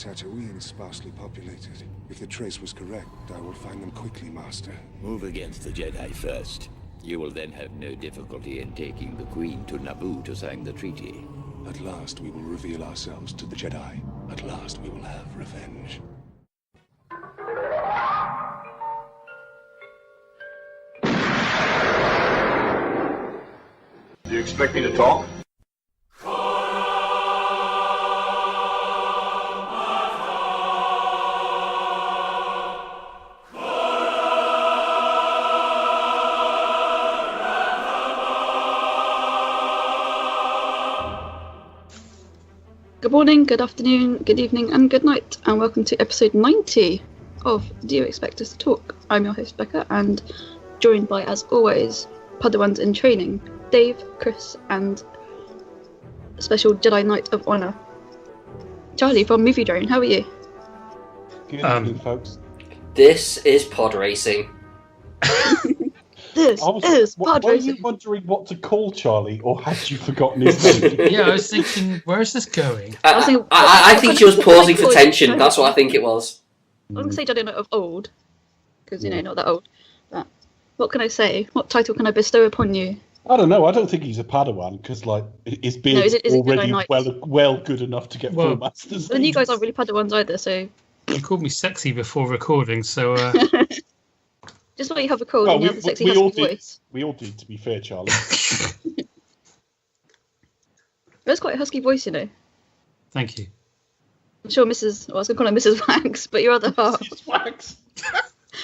Tatooine is sparsely populated. If the trace was correct, I will find them quickly, Master. Move against the Jedi first. You will then have no difficulty in taking the Queen to Naboo to sign the treaty. At last we will reveal ourselves to the Jedi. At last we will have revenge. Do you expect me to talk? Good morning, good afternoon, good evening, and good night, and welcome to episode 90 of Do You Expect Us to Talk? I'm your host, Becca, and joined by, as always, Padawans in training, Dave, Chris, and special Jedi Knight of Honor, Charlie from Movie Drone. How are you? Good evening, folks. This is pod racing. This is pod Were racing. you wondering what to call Charlie, or had you forgotten his name? Yeah, I was thinking, where is this going? I think she was pausing for tension. That's what I think it was. I'm going to say Jedi Knight of Old, because, not that old. But what can I say? What title can I bestow upon you? I don't know. I don't think he's a Padawan, because, his beard is it already Jedi Knight? well good enough to get full master's. Then you guys aren't really Padawans either, so... You called me sexy before recording, so... Just let you have a call and you have a sexy voice. We all did, to be fair, Charlie. That's quite a husky voice, Thank you. I'm sure I was going to call her Mrs. Wax, but your other half. Mrs. Wax.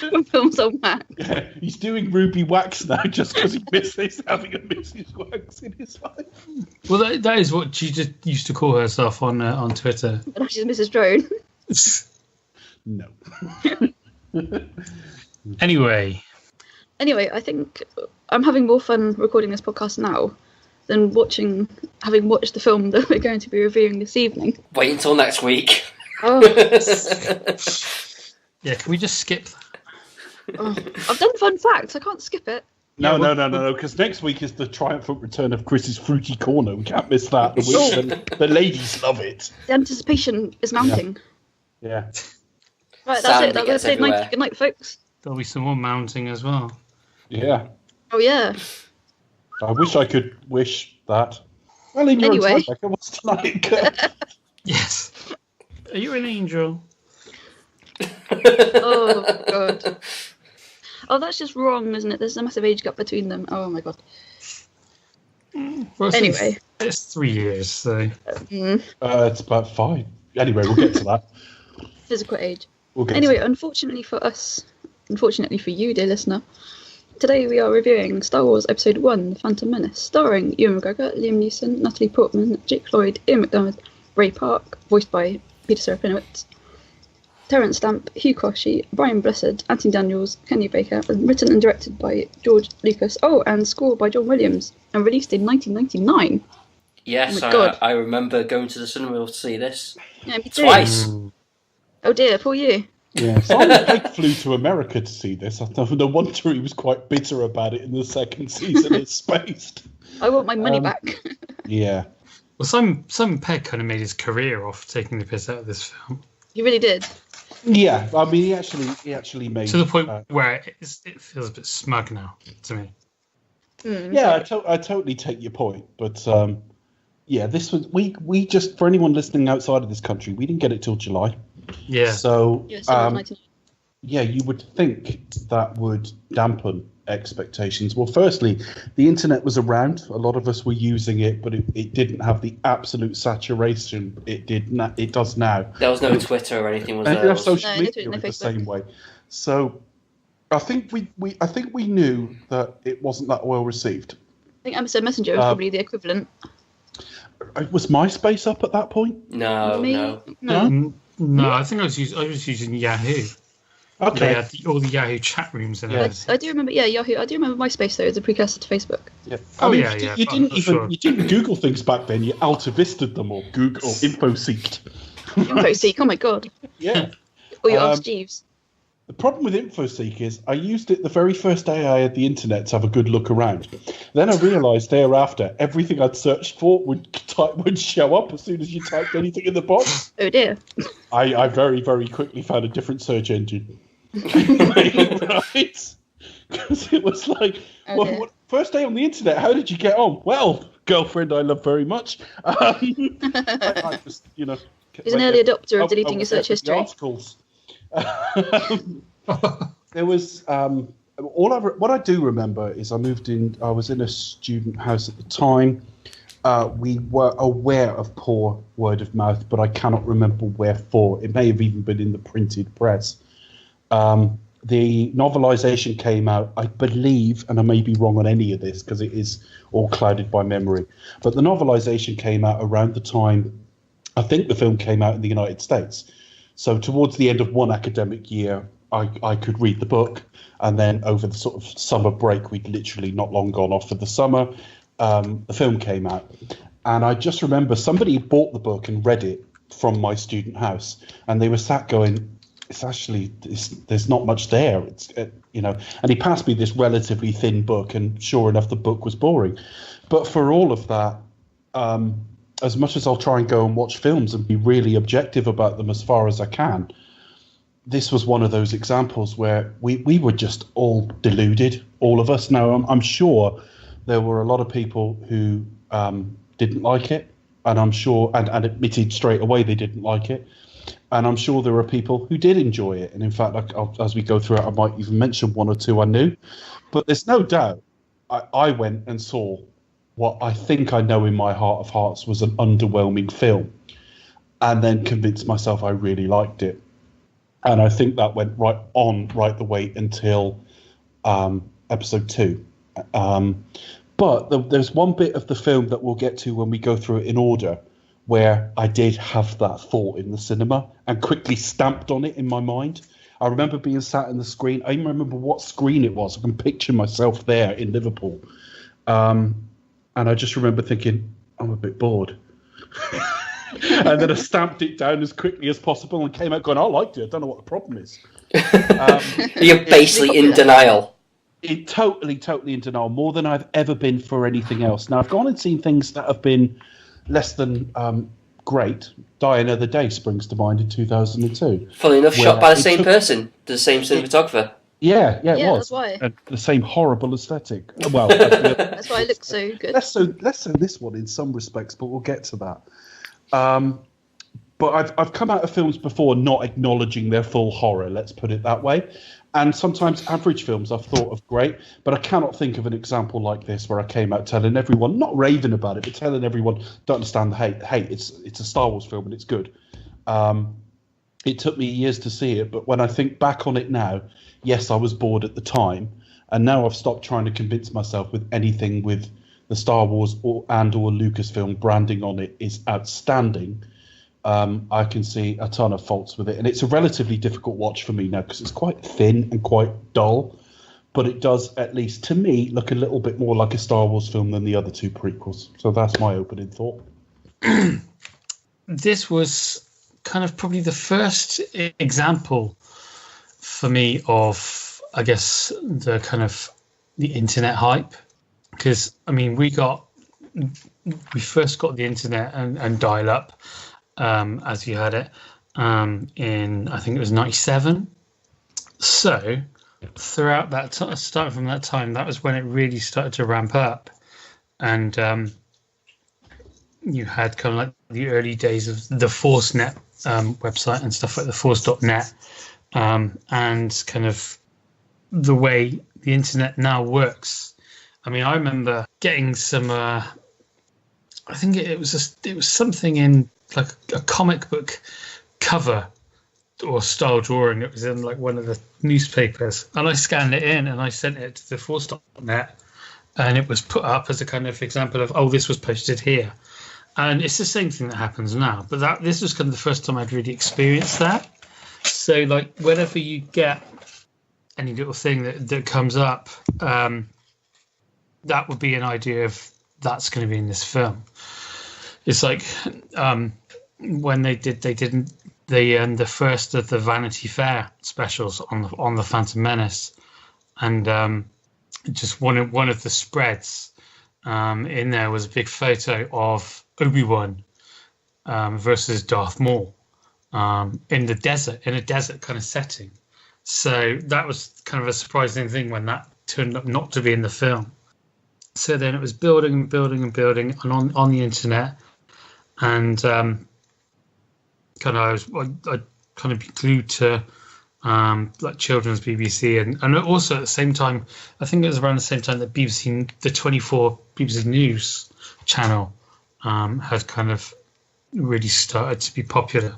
From Films on Wax. Yeah, he's doing Ruby Wax now just because he misses having a Mrs. Wax in his life. Well, that is what she just used to call herself on Twitter. But now she's Mrs. Drone. No. Anyway, I think I'm having more fun recording this podcast now than having watched the film that we're going to be reviewing this evening. Wait until next week. Oh, yeah, can we just skip that? oh. I've done fun facts. I can't skip it. No, because next week is the triumphant return of Chris's Fruity Corner. We can't miss that. The ladies love it. The anticipation is mounting. Yeah. Right, that's Sand it. That's gets episode 90. everywhere. Good night, folks. There'll be some more mounting as well. Yeah. Oh, yeah. I wish I could wish that. Well, in your Anyway. own time, Becca, what's tonight? Yes. Are you an angel? Oh, God. Oh, that's just wrong, isn't it? There's a massive age gap between them. Oh, my God. Well, Anyway. It's 3 years, so... It's about 5. Anyway, we'll get to that. Physical age. We'll get Anyway, to that. unfortunately for you, dear listener, today we are reviewing Star Wars Episode 1, The Phantom Menace, starring Ewan McGregor, Liam Neeson, Natalie Portman, Jake Lloyd, Ian McDermott, Ray Park, voiced by Peter Serafinowicz, Terence Stamp, Hugh Koshy, Brian Blessed, Anthony Daniels, Kenny Baker, and written and directed by George Lucas. Oh, and scored by John Williams, and released in 1999. Yes, Oh my God. I remember going to the cinema to see this. Yeah, me too. Twice. Oh dear, poor you. Yeah, Simon Pegg flew to America to see this. No wonder he was quite bitter about it in the second season of Spaced. I want my money back. Yeah. Well, Simon Pegg kind of made his career off taking the piss out of this film. You really did. Yeah, I mean, he actually made... To the point where it feels a bit smug now, to me. Yeah, I totally take your point, but... yeah, this was... We just... For anyone listening outside of this country, we didn't get it till July. Yeah. So, Yeah, so it was 99. yeah, you would think that would dampen expectations. Well, firstly, the internet was around. A lot of us were using it, but it didn't have the absolute saturation it does now. There was no Twitter or anything, was And there? no social No, media no in the Facebook. same way. So, I think we knew that it wasn't that well received. I think Amazon Messenger was probably the equivalent. Was MySpace up at that point? No. No, I think I was using Yahoo. Okay. They had all the Yahoo chat rooms and everything. I do remember, Yahoo. I do remember MySpace though as a precursor to Facebook. Yeah. Oh, I mean, yeah. You didn't I'm sure. you didn't Google things back then. You Alta Vista'd them or Google or InfoSeeked. InfoSeek, oh my god. Yeah. Or your Ask Jeeves. The problem with InfoSeek is I used it the very first day I had the internet to have a good look around. Then I realised thereafter everything I'd searched for would show up as soon as you typed anything in the box. Oh dear. I very, very quickly found a different search engine. Right? Because it was like, first day on the internet, how did you get on? Well, girlfriend I love very much. I just, He's an early adopter of deleting your search history. Articles. There was what I do remember is I moved in. I was in a student house at the time. We were aware of poor word of mouth, but I cannot remember wherefore. It may have even been in the printed press. The novelization came out, I believe, and I may be wrong on any of this because it is all clouded by memory, but the novelization came out around the time I think the film came out in the United States. So towards the end of one academic year, I could read the book, and then over the sort of summer break, we'd literally not long gone off for the summer, the film came out. And I just remember somebody bought the book and read it from my student house, and they were sat going, there's not much there. And he passed me this relatively thin book, and sure enough, the book was boring. But for all of that, as much as I'll try and go and watch films and be really objective about them as far as I can, this was one of those examples where we were just all deluded, all of us. Now, I'm sure there were a lot of people who didn't like it, and I'm sure, and admitted straight away they didn't like it. And I'm sure there are people who did enjoy it. And in fact, as we go through it, I might even mention one or two I knew. But there's no doubt I went and saw what I think I know in my heart of hearts was an underwhelming film, and then convinced myself I really liked it. And I think that went right the way until episode 2. But there's one bit of the film that we'll get to when we go through it in order, where I did have that thought in the cinema and quickly stamped on it in my mind. I remember being sat in the screen. I even remember what screen it was. I can picture myself there in Liverpool. And I just remember thinking, I'm a bit bored. And then I stamped it down as quickly as possible and came out going, I liked it. I don't know what the problem is. You're basically in denial. Totally in denial, more than I've ever been for anything else. Now, I've gone and seen things that have been less than great. Die Another Day springs to mind in 2002. Funny enough, shot by the same person, the same cinematographer. Yeah, it was. That's why. And the same horrible aesthetic. Well, that's why it looks so good. Less so this one in some respects, but we'll get to that. But I've come out of films before not acknowledging their full horror, let's put it that way. And sometimes average films I've thought of great, but I cannot think of an example like this where I came out telling everyone, not raving about it, but telling everyone, don't understand the hate. Hey, it's a Star Wars film and it's good. It took me years to see it, but when I think back on it now, yes, I was bored at the time, and now I've stopped trying to convince myself with anything with the Star Wars or Lucasfilm branding on it is outstanding. I can see a ton of faults with it, and it's a relatively difficult watch for me now because it's quite thin and quite dull, but it does, at least to me, look a little bit more like a Star Wars film than the other two prequels. So that's my opening thought. This was kind of probably the first example for me of, I guess, the kind of the internet hype, because I mean we first got the internet and dial up. As you had it, in, I think it was 97. So throughout that starting from that time, that was when it really started to ramp up. And you had kind of like the early days of the ForceNet website and stuff like the Force.net, and kind of the way the internet now works. I mean, I remember getting some, I think it was something in like a comic book cover or style drawing that was in like one of the newspapers, and I scanned it in and I sent it to the Force.net, and it was put up as a kind of example of, oh, this was posted here. And it's the same thing that happens now, but this was kind of the first time I'd really experienced that. So like whenever you get any little thing that comes up, that would be an idea of that's going to be in this film. It's like when they didn't the first of the Vanity Fair specials on the Phantom Menace, and just one of the spreads in there was a big photo of Obi-Wan versus Darth Maul in the desert, in a desert kind of setting. So that was kind of a surprising thing when that turned up not to be in the film. So then it was building and building and building, and on the internet, and I kind of be glued to like children's BBC, and also at the same time, I think it was around the same time that the 24 BBC News channel had kind of really started to be popular.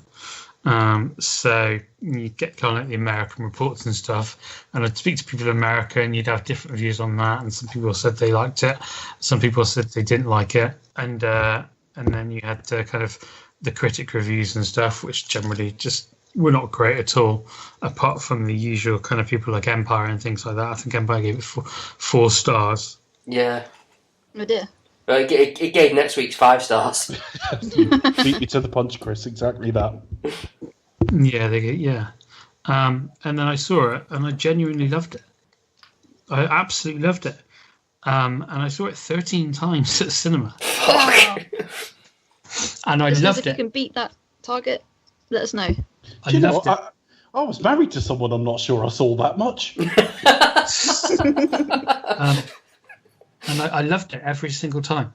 So you get kind of like the American reports and stuff, and I'd speak to people in America, and you'd have different views on that. And some people said they liked it, some people said they didn't like it, and then you had the kind of the critic reviews and stuff, which generally just were not great at all, apart from the usual kind of people like Empire and things like that. I think Empire gave it 4 stars. Yeah. Oh dear. Well, it gave next week's 5 stars. Beat me to the punch, Chris. Exactly that. Yeah, and then I saw it, and I genuinely loved it. I absolutely loved it. And I saw it 13 times at the cinema. Wow. And I loved If you it. can beat that target, let us know. I loved it. I was married to someone I'm not sure I saw that much. And I loved it every single time.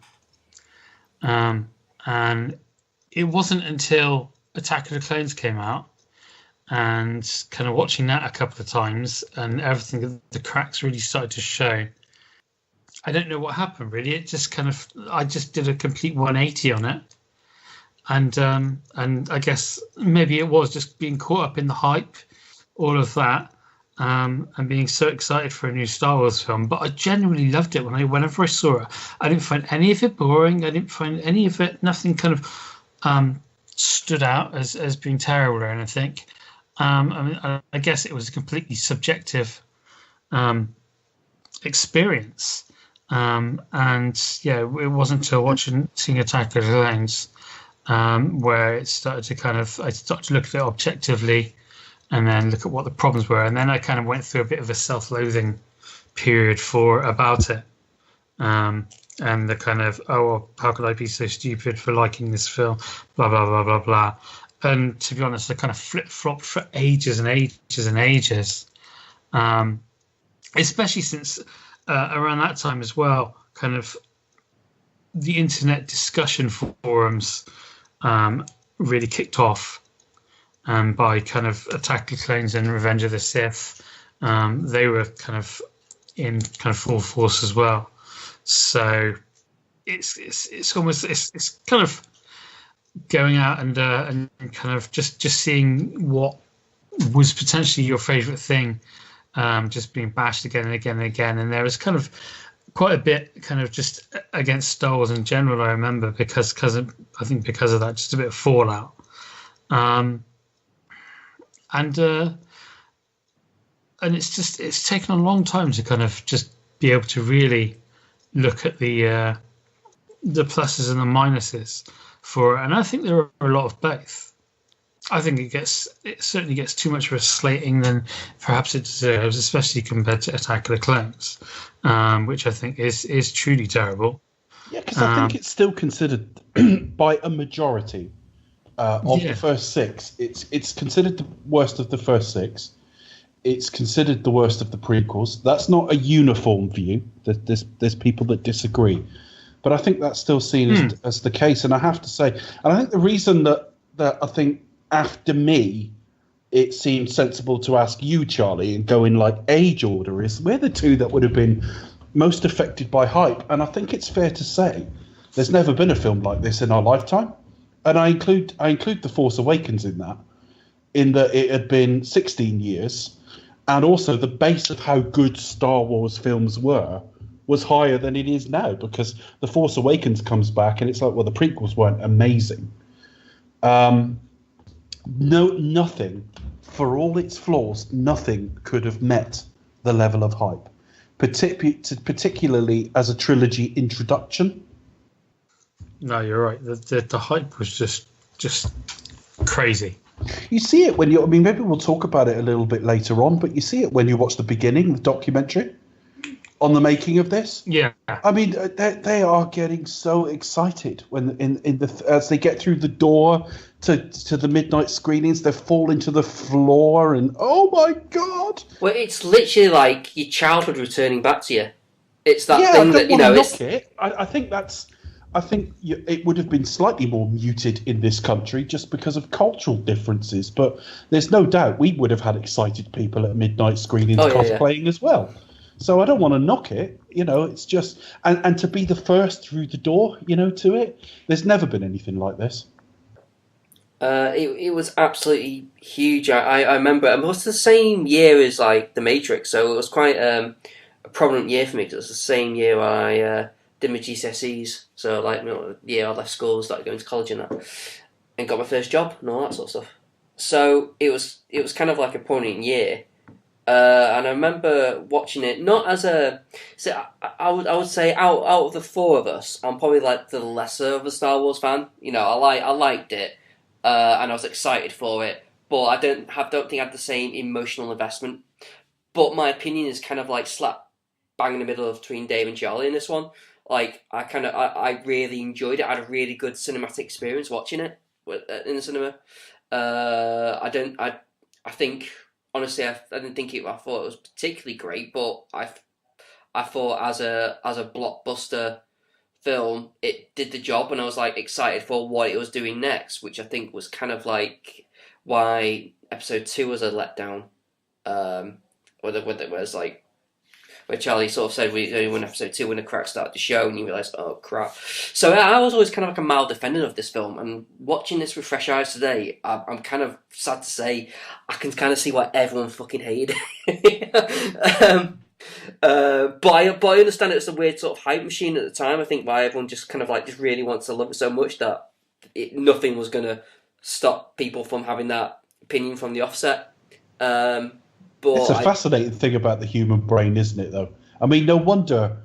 And it wasn't until Attack of the Clones came out, and kind of watching that a couple of times, and everything, the cracks really started to show. I don't know what happened really. It just kind of, I just did a complete 180 on it, and I guess maybe it was just being caught up in the hype, all of that, and being so excited for a new Star Wars film. But I genuinely loved it whenever I saw it. I didn't find any of it boring. I didn't find any of it, nothing kind of stood out as being terrible or anything. I mean, I guess it was a completely subjective experience. And yeah, it wasn't until seeing Attack of the Clones where it started to I started to look at it objectively, and then look at what the problems were, and then I kind of went through a bit of a self-loathing period about it, and the kind of, oh, well, how could I be so stupid for liking this film, blah blah blah blah blah. And to be honest, I kind of flip-flopped for ages and ages and ages, especially since around that time as well, kind of the internet discussion forums really kicked off. By kind of Attack of the Clones and Revenge of the Sith, they were kind of in kind of full force as well. So it's almost it's kind of going out and kind of just seeing what was potentially your favourite thing, just being bashed again and again and again. And there was kind of quite a bit kind of just against Star Wars in general. I remember because of that, just a bit of fallout. And it's taken a long time to kind of just be able to really look at the pluses and the minuses for it. And I think there are a lot of both. I think it certainly gets too much of a slating than perhaps it deserves, especially compared to Attack of the Clones, which I think is truly terrible. Yeah, because I think it's still considered by a majority of the first 6. It's considered the worst of the first 6. It's considered the worst of the prequels. That's not a uniform view. There's people that disagree, but I think that's still seen as the case. And I have to say, and I think the reason that I think after me, it seemed sensible to ask you, Charlie, and go in like age order, is we're the two that would have been most affected by hype. And I think it's fair to say there's never been a film like this in our lifetime. And I include The Force Awakens in that it had been 16 years, and also the base of how good Star Wars films were was higher than it is now, because The Force Awakens comes back and it's like, well, the prequels weren't amazing. Nothing, for all its flaws, nothing could have met the level of hype, particularly as a trilogy introduction. No, you're right. The hype was just crazy. You see it when you. I mean, maybe we'll talk about it a little bit later on, but you see it when you watch the beginning, the documentary on the making of this. Yeah. I mean, they are getting so excited when as they get through the door to the midnight screenings, they fall into the floor and oh my god! Well, it's literally like your childhood returning back to you. It's that Yeah, thing I that don't you know. want to It's knock it. I think it would have been slightly more muted in this country just because of cultural differences. But there's no doubt we would have had excited people at midnight screenings cosplaying as well. So I don't want to knock it. It's just and to be the first through the door, to it. There's never been anything like this. It was absolutely huge. I remember it was the same year as like The Matrix, so it was quite a prominent year for me because it was the same year I did my GCSEs. So like the year I left school, started going to college and that, and got my first job and all that sort of stuff. So it was kind of like a poignant year. And I remember watching it not as a. So I would say out of the four of us, I'm probably like the lesser of a Star Wars fan. I liked it, and I was excited for it, but I don't think I had the same emotional investment. But my opinion is kind of like slap bang in the middle between Dave and Charlie in this one. Like I really enjoyed it. I had a really good cinematic experience watching it in the cinema. I think. Honestly, I didn't think it. I thought it was particularly great, but I thought as a blockbuster film, it did the job, and I was like excited for what it was doing next, which I think was kind of like why episode 2 was a letdown. Where it was like where Charlie sort of said we only won episode 2 when the crack started to show, and you realise, oh crap. So I was always kind of like a mild defender of this film, and watching this with fresh eyes today, I'm kind of sad to say I can kind of see why everyone fucking hated it. But I understand it's a weird sort of hype machine at the time. I think why everyone just kind of like just really wants to love it so much that nothing was going to stop people from having that opinion from the offset. But it's a fascinating thing about the human brain, isn't it? Though, I mean, no wonder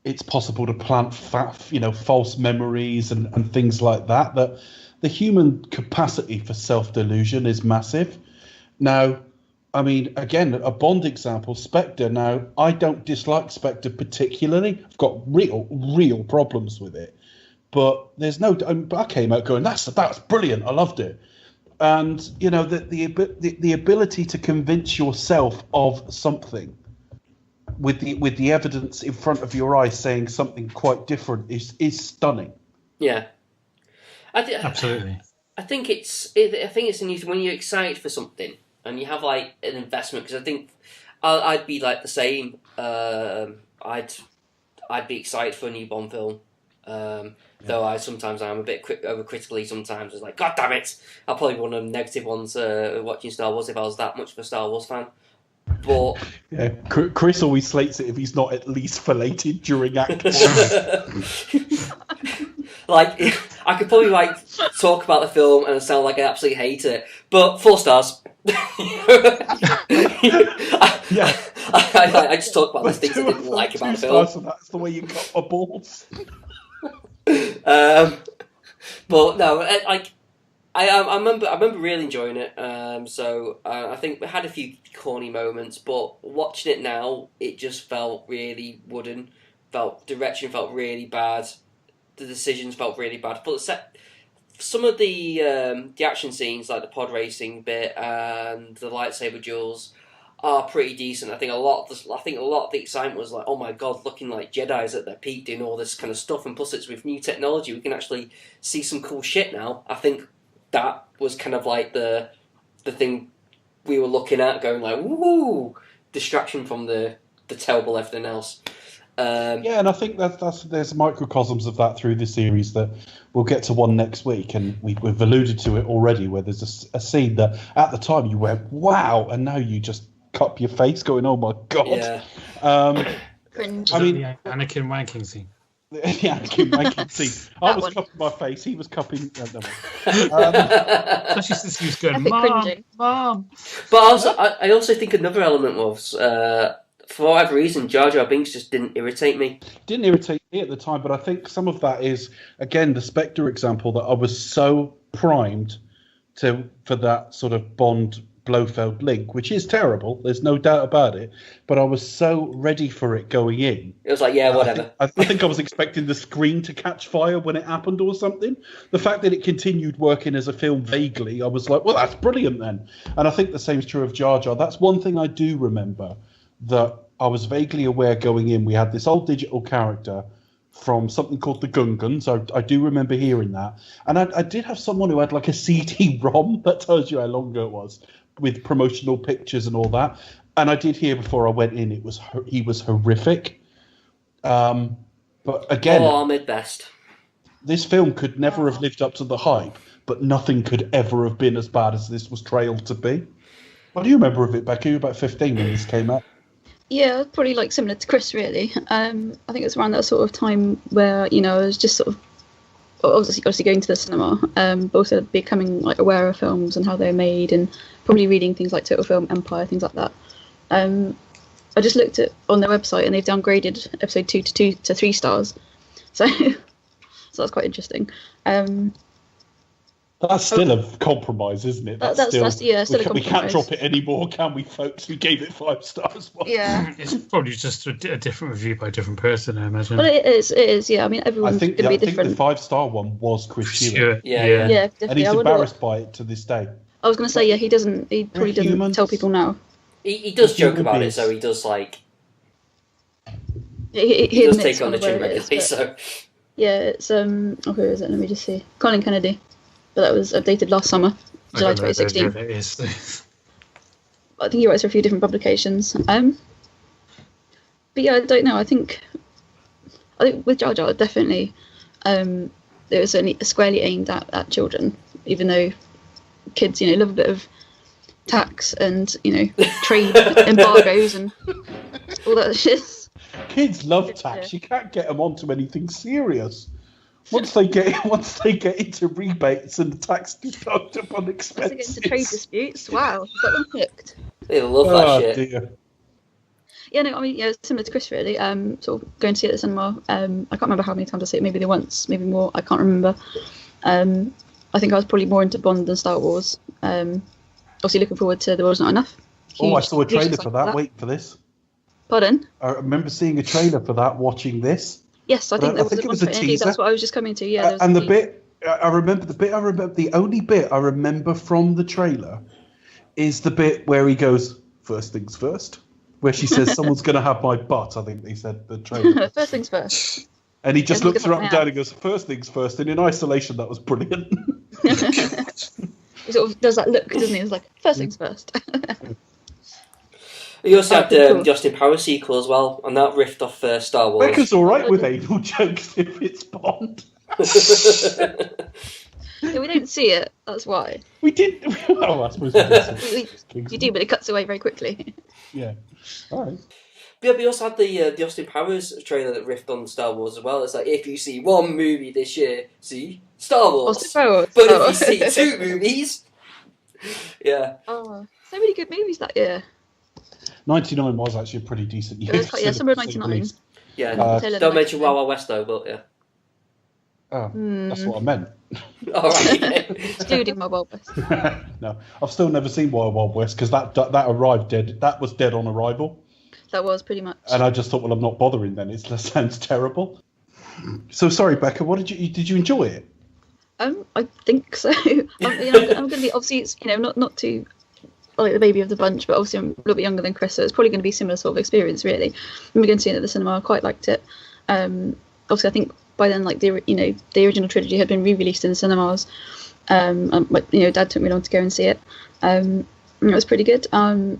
it's possible to plant false memories and things like that. That the human capacity for self-delusion is massive. Now, I mean, again, a Bond example, Spectre. Now, I don't dislike Spectre particularly. I've got real problems with it. But there's no. I came out going, that's brilliant. I loved it. And the ability to convince yourself of something with the evidence in front of your eyes saying something quite different is stunning. Yeah, absolutely. I think it's when you're excited for something and you have like an investment, because I think I'd be like the same. I'd be excited for a new Bond film. Though I'm a bit overcritically sometimes. It's like, God damn it! I'll probably be one of the negative ones watching Star Wars if I was that much of a Star Wars fan. But yeah, Chris always slates it if he's not at least filleted during Act 1. Like, I could probably like talk about the film and sound like I absolutely hate it, but 4 stars. Yeah, I just talk about the things I didn't like about the film. So that's the way you got my balls. But no, like I remember really enjoying it. So I think we had a few corny moments, but watching it now, it just felt really wooden. Direction felt really bad. The decisions felt really bad. But some of the action scenes, like the pod racing bit and the lightsaber duels, are pretty decent. I think a lot of the excitement was like, oh my god, looking like Jedi's at their peak, doing all this kind of stuff, and plus it's with new technology, we can actually see some cool shit now. I think that was kind of like the thing we were looking at, going like, woo, distraction from the terrible everything else. Yeah, and I think there's microcosms of that through the series that we'll get to one next week, and we've alluded to it already, where there's a scene that at the time you went, wow, and now you just cup your face going, oh my god. Yeah. Cringe. I mean, the Anakin wanking scene. The Anakin wanking scene. I was cupping my face, he was cupping. Especially since he was going, Mom. But I also think another element was, for whatever reason, Jar Jar Binks just didn't irritate me. Didn't irritate me at the time, but I think some of that is, again, the Spectre example, that I was so primed for that sort of Bond Blofeld link, which is terrible. There's no doubt about it. But I was so ready for it going in. It was like, yeah, whatever. I think I was expecting the screen to catch fire when it happened or something. The fact that it continued working as a film vaguely, I was like, well, that's brilliant then. And I think the same is true of Jar Jar. That's one thing I do remember, that I was vaguely aware going in. We had this old digital character from something called the Gungans. I do remember hearing that. And I did have someone who had like a CD-ROM that tells you how long ago it was, with promotional pictures and all that. And I did hear before I went in, he was horrific. But again, Ahmed best. This film could never have lived up to the hype, but nothing could ever have been as bad as this was trailed to be. What do you remember of it, Becca? You were about 15 when this came out. Yeah, probably like similar to Chris, really. I think it was around that sort of time where, you know, I was just sort of obviously going to the cinema, but also becoming like aware of films and how they're made, and probably reading things like Total Film Empire, things like that. I just looked at on their website and they've downgraded episode 2 to 3 stars, so that's quite interesting. That's still a compromise, isn't it? That's still a compromise. We can't drop it anymore, can we, folks? We gave it 5 stars. Yeah. It's probably just a different review by a different person, I imagine. Well, it is. Yeah, I mean, everyone's going to be different. I think the 5-star one was Chris Stewart. Yeah, definitely. And he's embarrassed by it to this day. I was going to say, yeah, he probably doesn't tell people now. He does joke about it, so he does like. He does admits take on the kind of chin where it is, regularly, but- so. Yeah, it's who is it? Let me just see. Colin Kennedy, but that was updated last summer, July 2016. I think he writes for a few different publications. But yeah, I don't know. I think with Jar Jar, definitely, it was certainly squarely aimed at children, even though kids, you know, love a bit of tax and, you know, trade embargoes and all that shit. Kids love tax. You can't get them onto anything serious. Once they get into rebates and the tax deduct upon Once they get expenses. into trade disputes, wow, got them hooked. They love that shit. Dear. Yeah, no, I mean, yeah, similar to Chris, really. Sort of going to see it at the cinema. I can't remember how many times I see it. Maybe once, maybe more. I can't remember. I think I was probably more into Bond than Star Wars. Obviously, looking forward to The World's Not Enough. I saw a trailer huge for that. Wait for this. Pardon? I remember seeing a trailer for that. Watching this. Yes, I think there was it one was a for it. Indeed, teaser. that's what I was just coming to. Yeah, there was And a the teaser. bit I remember, the only bit I remember from the trailer is the bit where he goes, "First things first," where she says, "Someone's going to have my butt." I think they said the trailer. First things first. And he just Yeah, looks her up and yeah. down and goes, "First things first." And in isolation, that was brilliant. He sort of does that look, doesn't he? It's like, first things first. We also had cool. the Austin Powers sequel as well, and that riffed off Star Wars. Becca's all right with anal jokes if it's Bond. Yeah, we don't see it, that's why. We did. Oh, I suppose we did. You do, but it cuts away very quickly. Yeah. All right. Yeah, we also had the Austin Powers trailer that riffed on Star Wars as well. It's like, if you see one movie this year, see Star Wars. Austin Powers. But if you see 2 movies, yeah. Oh, so many good movies that year. 99 was actually a pretty decent year. It was quite- yeah, summer of 99. Yeah, Taylor don't the mention Night Wild Wild West though, but yeah. Oh, that's what I meant. Alright. Excluding my Wild West. No, I've still never seen Wild Wild West because that arrived dead. That was dead on arrival. That was pretty much. And I just thought, well, I'm not bothering then. That sounds terrible. So sorry, Becca. What did you enjoy it? I think so. I'm going to be, obviously, it's, you know, not too like the baby of the bunch, but obviously I'm a little bit younger than Chris, so it's probably going to be a similar sort of experience, really. When we going to see it at the cinema, I quite liked it. Obviously, I think by then, like the original trilogy had been re-released in the cinemas. But, you know, Dad took me along to go and see it. And it was pretty good. I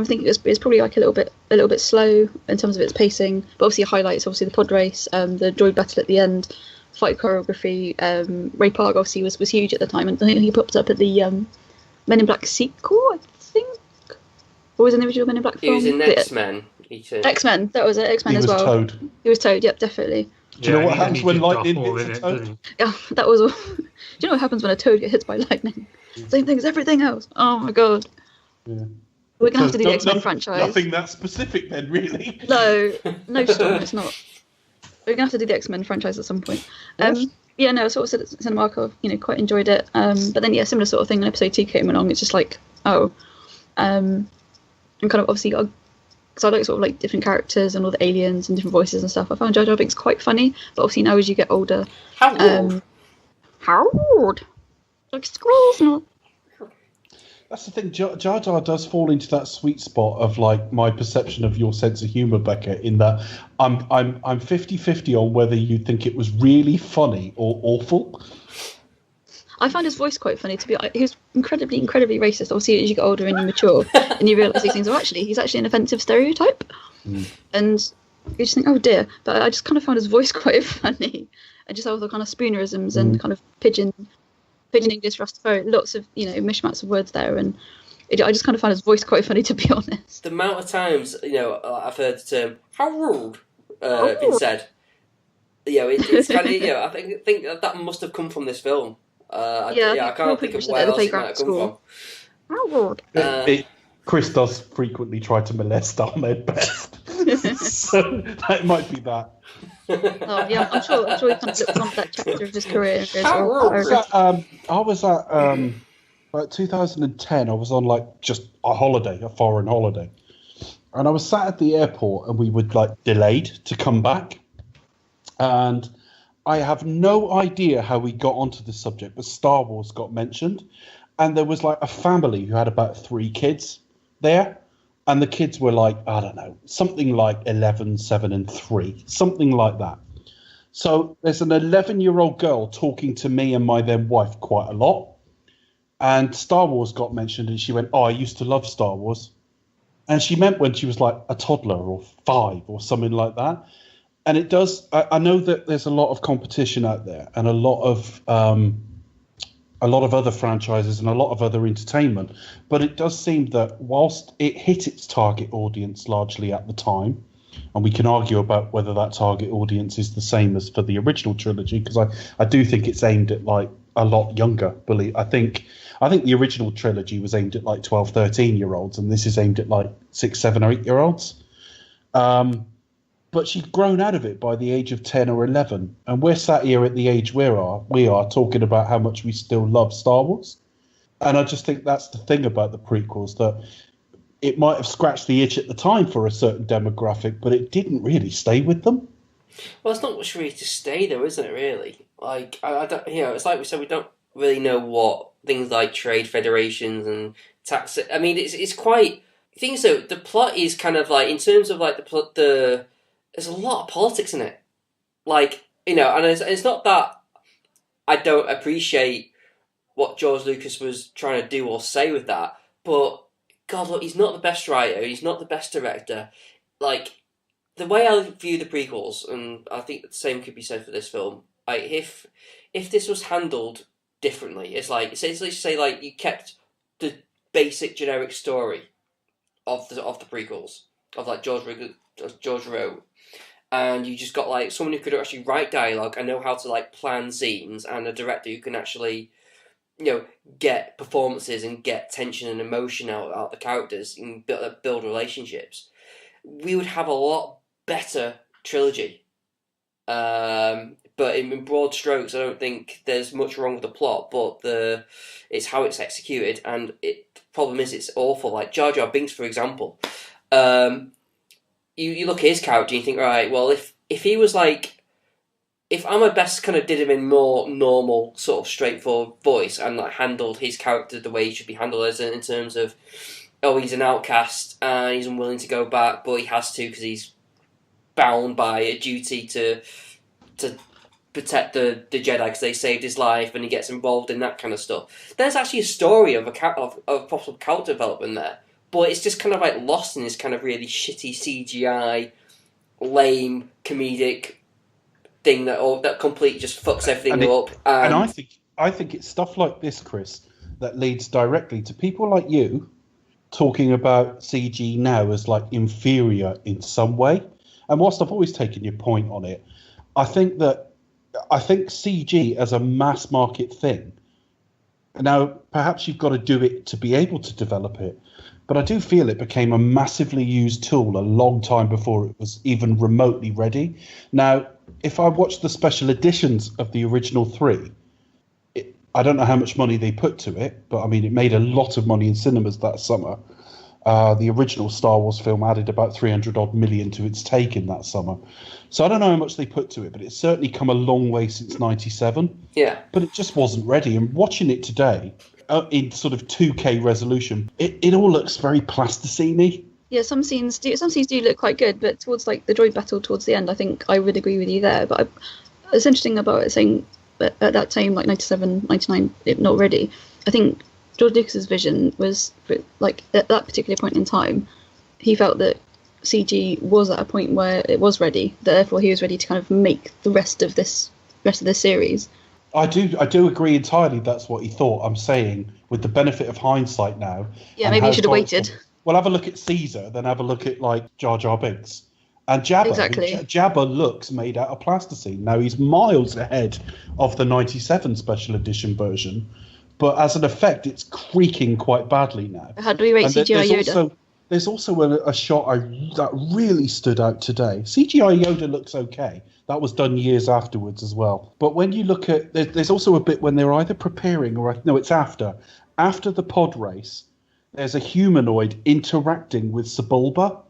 think it's probably like a little bit slow in terms of its pacing, but obviously highlights obviously the pod race, the droid battle at the end, fight choreography. Ray Park obviously was huge at the time, and I think he popped up at the Men in Black sequel, I think, or was in the original Men in Black film? He was in X-Men. X-Men, that was it. X-Men He as was well. Toad. He was Toad. Yep, definitely. Do you know what happens when lightning hits a Toad? toad? Yeah, that was. Do you know what happens when a toad gets hit by lightning? Same thing as everything else. Oh my god. Yeah. We're gonna have to do the X-Men Nothing- franchise. Nothing that specific then, really. No, Storm, it's not. We're gonna have to do the X-Men franchise at some point. Yes. Yeah, no, sort of Cinemark, quite enjoyed it. But then, yeah, similar sort of thing when episode 2 came along. It's just like, oh. And kind of obviously, because I like sort of like different characters and all the aliens and different voices and stuff. I found Jar Jar Binks quite funny, but obviously now as you get older, Harold, like scrolls. And all. That's the thing. Jar Jar does fall into that sweet spot of like my perception of your sense of humor, Becca. In that I'm 50-50 on whether you think it was really funny or awful. I found his voice quite funny. He was incredibly racist. Obviously, as you get older and you mature, and you realise these things. He's actually an offensive stereotype, and you just think, oh dear. But I just kind of found his voice quite funny, and just all the kind of spoonerisms and kind of pidgin English for us to throw lots of mishmash of words there, and I just kind of found his voice quite funny, to be honest. The amount of times I've heard the term "how rude" been said. It's kind of I think that must have come from this film. I can't think of where else it might have come from. How rude. Chris does frequently try to molest Ahmed Best, so that might be that. Oh yeah, I'm sure he kind of looks on that chapter of his career and goes, I was at like 2010. I was on like just a foreign holiday, and I was sat at the airport, and we were like delayed to come back, and I have no idea how we got onto the subject, but Star Wars got mentioned, and there was like a family who had about 3 kids there. And the kids were like, I don't know, something like 11, 7, and 3, something like that. So there's an 11-year-old girl talking to me and my then wife quite a lot. And Star Wars got mentioned, and she went, oh, I used to love Star Wars. And she meant when she was like a toddler or 5 or something like that. And it does, I know that there's a lot of competition out there and a lot of other franchises and a lot of other entertainment, but it does seem that whilst it hit its target audience largely at the time, and we can argue about whether that target audience is the same as for the original trilogy, because I do think it's aimed at like a lot younger. I think the original trilogy was aimed at like 12, 13-year-olds, and this is aimed at like 6, 7, or 8-year-olds. But she'd grown out of it by the age of 10 or 11. And we're sat here at the age we are talking about how much we still love Star Wars. And I just think that's the thing about the prequels, that it might have scratched the itch at the time for a certain demographic, but it didn't really stay with them. Well, it's not much really to stay, though, isn't it, really? Like, I don't, it's like we said, we don't really know what things like trade federations and tax... I mean, it's quite... Things though, the plot is kind of like, in terms of like the plot, there's a lot of politics in it. Like, and it's not that I don't appreciate what George Lucas was trying to do or say with that, but God, look, he's not the best writer, he's not the best director. Like, the way I view the prequels, and I think the same could be said for this film, like, if this was handled differently, it's like, essentially say like you kept the basic generic story of the prequels, of like George wrote, and you just got like someone who could actually write dialogue and know how to like plan scenes, and a director who can actually get performances and get tension and emotion out of the characters and build relationships, we would have a lot better trilogy. But in broad strokes, I don't think there's much wrong with the plot, but it's how it's executed, and the problem is it's awful. Like Jar Jar Binks, for example. You look at his character and you think, right, well, if he was like, if Ahmed Best kind of did him in more normal, sort of straightforward voice and like handled his character the way he should be handled, as in terms of, oh, he's an outcast and he's unwilling to go back, but he has to because he's bound by a duty to protect the Jedi because they saved his life, and he gets involved in that kind of stuff. There's actually a story of possible character development there. But it's just kind of like lost in this kind of really shitty CGI, lame, comedic thing that completely just fucks everything up. And I think it's stuff like this, Chris, that leads directly to people like you talking about CG now as like inferior in some way. And whilst I've always taken your point on it, I think CG as a mass market thing. Now, perhaps you've got to do it to be able to develop it. But I do feel it became a massively used tool a long time before it was even remotely ready. Now, if I watch the special editions of the original 3, I don't know how much money they put to it, but I mean, it made a lot of money in cinemas that summer. The original Star Wars film added about 300 odd million to its take in that summer. So I don't know how much they put to it, but it's certainly come a long way since 97. Yeah. But it just wasn't ready. And watching it today, in sort of 2K resolution, it all looks very plasticine-y. Yeah, some scenes do look quite good, but towards like the droid battle towards the end, I think I would agree with you there. But it's interesting about it saying that at that time, like 97, 99, it not ready. I think George Lucas's vision was like at that particular point in time, he felt that CG was at a point where it was ready. Therefore, he was ready to kind of make the rest of this series. I do agree entirely. That's what he thought. I'm saying, with the benefit of hindsight now. Yeah, maybe you should have waited. Well, have a look at Caesar, then have a look at like Jar Jar Binks and Jabba. Exactly. Jabba looks made out of plasticine. Now he's miles ahead of the '97 special edition version, but as an effect, it's creaking quite badly now. How do we rate CGI Yoda? There's also a shot that really stood out today. CGI Yoda looks okay. That was done years afterwards as well. But when you look at, there's also a bit when they're either preparing or no, it's after the pod race. There's a humanoid interacting with Sebulba,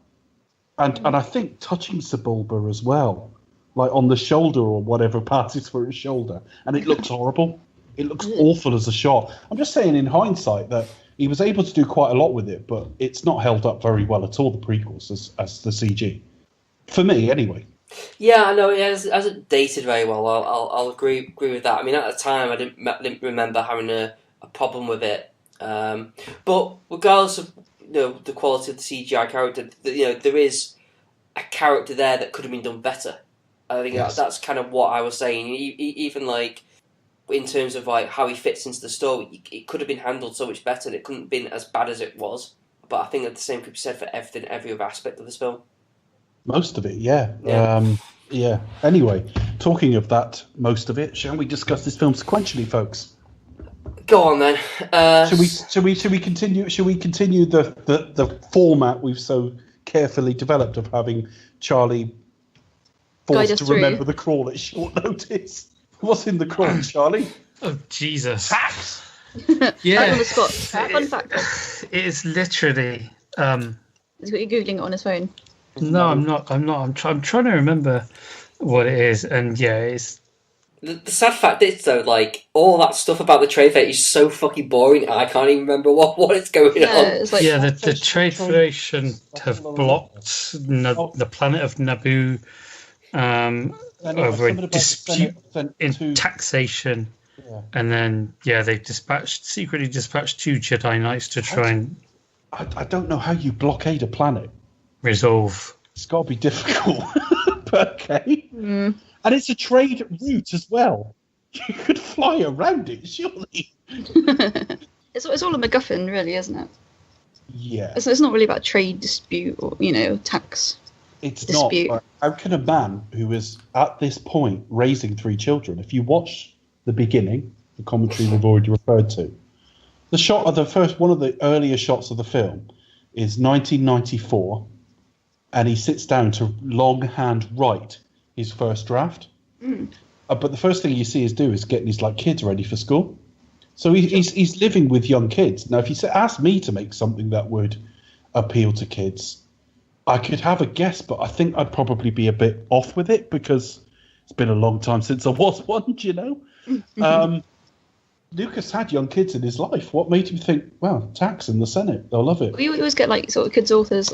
and I think touching Sebulba as well, like on the shoulder or whatever part is for his shoulder, and it looks horrible. It looks awful as a shot. I'm just saying in hindsight that he was able to do quite a lot with it, but it's not held up very well at all, the prequels, as the CG. For me, anyway. Yeah, I know, it hasn't dated very well. I'll agree with that. I mean, at the time, I didn't remember having a problem with it. But regardless of the quality of the CGI character, there is a character there that could have been done better. I think that's kind of what I was saying. Even like in terms of like how he fits into the story, it could have been handled so much better. It couldn't have been as bad as it was. But I think that the same could be said for every other aspect of this film. Most of it, yeah. Yeah. Anyway, talking of that, most of it, shall we discuss this film sequentially, folks? Go on then. Should we continue? Should we continue the format we've so carefully developed of having Charlie forced to remember the crawl at short notice? What's in the crawl, Charlie? Oh Jesus! Tax. Yeah. On the spot. Fun fact. It is literally. He's got you googling it on his phone. No, I'm not. I'm trying to remember what it is, and yeah, it's. The sad fact is, though, like, all that stuff about the trade fair is so fucking boring, I can't even remember what is going on. It's like, the Trade Federation have blocked the planet of Naboo over a dispute in taxation. Yeah. And then, they secretly dispatched 2 Jedi Knights to try and... I don't know how you blockade a planet. Resolve. It's got to be difficult. Okay. Mm. And it's a trade route as well. You could fly around it, surely. It's all a MacGuffin, really, isn't it? Yeah. It's not really about trade dispute or, tax dispute. Not. How can a man who is, at this point, raising 3 children, if you watch the beginning, the commentary we've already referred to, the shot of one of the earlier shots of the film is 1994, and he sits down to longhand write his first draft. But the first thing you see is getting his kids ready for school. So he's living with young kids. Now, if you asked me to make something that would appeal to kids, I could have a guess, but I think I'd probably be a bit off with it because it's been a long time since I was one, Lucas had young kids in his life. What made you think, well, tax in the Senate, they'll love it? We always get sort of kids authors,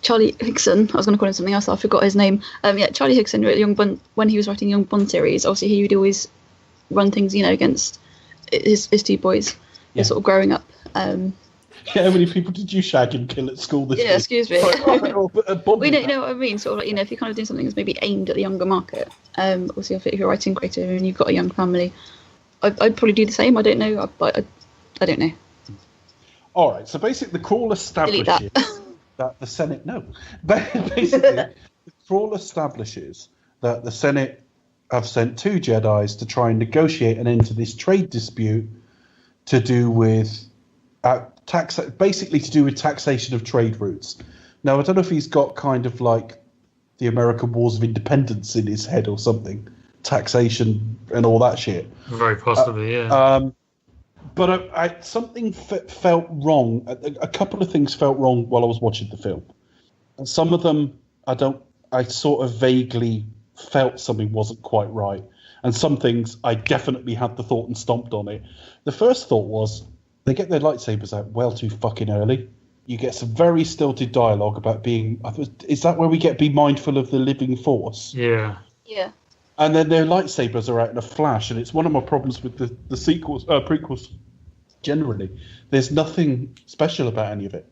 Charlie Hickson. I was going to call him something else. I forgot his name. Charlie Hickson, Young Bond, when he was writing Young Bond series, obviously he would always run things, against his 2 boys. They're sort of growing up. How many people did you shag and kill at school this year? Yeah, excuse me. We don't know what I mean. Sort of if you're kind of doing something that's maybe aimed at the younger market. Obviously, if you're writing creative and you've got a young family, I'd probably do the same. I don't know, but I don't know. All right. So basically, the crawl establishes that the Senate. No, basically, the crawl establishes that the Senate have sent 2 Jedis to try and negotiate an end to this trade dispute to do with. Basically to do with taxation of trade routes. Now, I don't know if he's got kind of the American Wars of Independence in his head or something, taxation and all that shit. Very possibly, yeah. But something felt wrong. A couple of things felt wrong while I was watching the film. And some of them, I sort of vaguely felt something wasn't quite right. And some things, I definitely had the thought and stomped on it. The first thought was, they get their lightsabers out well too fucking early. You get some very stilted dialogue about being... Is that where we get be mindful of the living force? Yeah. Yeah. And then their lightsabers are out in a flash, and it's one of my problems with the sequels, prequels generally. There's nothing special about any of it.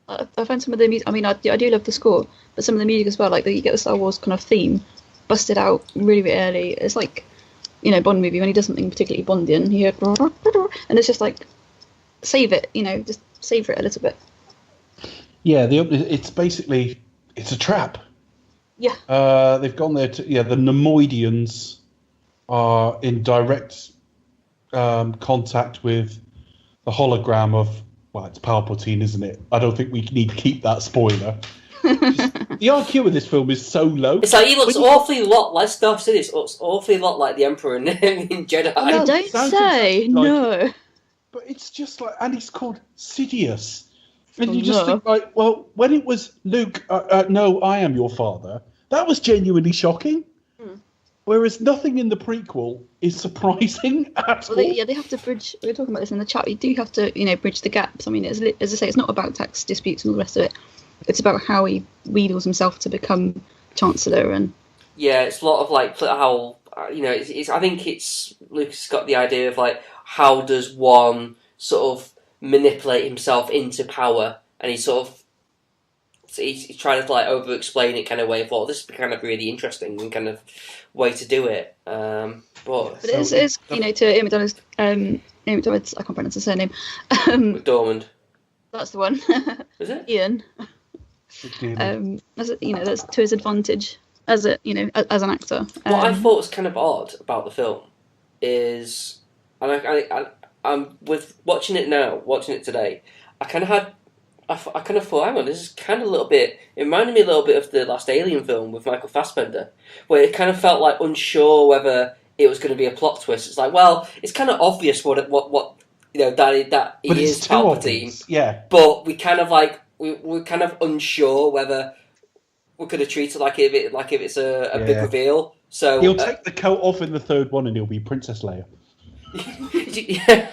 I find some of the music. I mean, I do love the score, but some of the music as well. Like you get the Star Wars kind of theme busted out really, really early. It's like, Bond movie when he does something particularly Bondian, and it's just like, save it. Just savor it a little bit. Yeah, it's basically it's a trap. Yeah. They've gone there to the Nemoidians are in direct contact with the hologram of, well, it's Palpatine, isn't it? I don't think we need to keep that spoiler. The IQ of this film is so low. It's like he looks awfully lot like Darth Vader. Looks awfully lot like the Emperor in Jedi. No, don't say no. But it's just like, and he's called Sidious. And you just think, like, well, when it was Luke, no, I am your father, that was genuinely shocking. Whereas nothing in the prequel is surprising at all. They have to bridge. We were talking about this in the chat. You do have to, bridge the gaps. I mean, as I say, it's not about tax disputes and all the rest of it. It's about how he wheedles himself to become Chancellor, and it's a lot of like how it's I think it's Lucas got the idea of like how does one sort of manipulate himself into power, and he's trying to like over explain it kind of way. I thought this is kind of really interesting and kind of way to do it. But it's to Ian McDonald's I can't pronounce his surname. McDormand. That's the one. Is it? Ian. That's to his advantage as an actor. What I thought was kind of odd about the film is, and I'm with watching it today. I kind of thought, hang on, this is kind of a little bit. It reminded me a little bit of the last Alien film with Michael Fassbender, where it kind of felt like unsure whether it was going to be a plot twist. It's like, well, it's kind of obvious what that he is Palpatine. Yeah, but we kind of like we're kind of unsure whether we could have treated like if it's a big reveal. So he'll take the coat off in the third one, and he'll be Princess Leia. Yeah,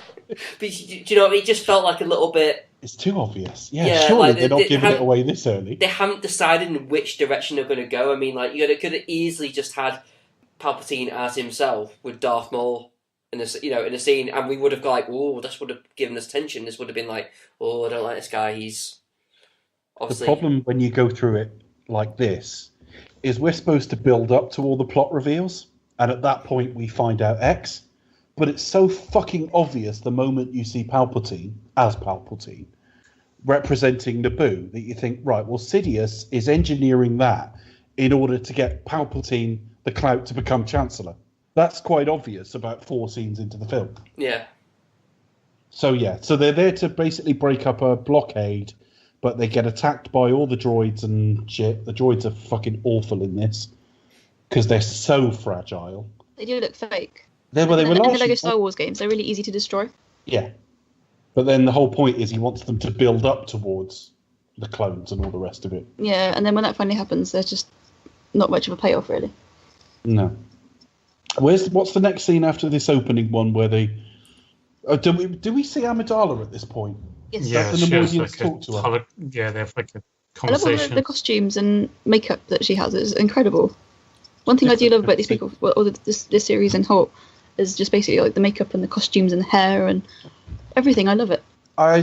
but do you know what I mean? It just felt like a little bit. It's too obvious. Yeah, surely they're not giving it away this early. They haven't decided in which direction they're going to go. I mean, like could have easily just had Palpatine as himself with Darth Maul in a scene, and we would have gone like, oh, this would have given us tension. This would have been like, oh, I don't like this guy. He's obviously... The problem when you go through it like this is we're supposed to build up to all the plot reveals, and at that point we find out X. But it's so fucking obvious the moment you see Palpatine as Palpatine representing Naboo that you think, right, well, Sidious is engineering that in order to get Palpatine the clout to become Chancellor. That's quite obvious about 4 scenes into the film. Yeah. So they're there to basically break up a blockade, but they get attacked by all the droids and shit. The droids are fucking awful in this because they're so fragile. They do look fake. In the Lego Star Wars games, they're really easy to destroy. Yeah. But then the whole point is he wants them to build up towards the clones and all the rest of it. Yeah, and then when that finally happens, there's just not much of a payoff, really. No. What's the next scene after this opening one where they... Oh, do we see Amidala at this point? Yes. Yeah, the Nemoidians talk to her. Yeah, they have like a I love conversation. all the costumes and makeup that she has. It's incredible. One thing I do love about these people, or this series and whole, is just basically like the makeup and the costumes and the hair and everything. I love it.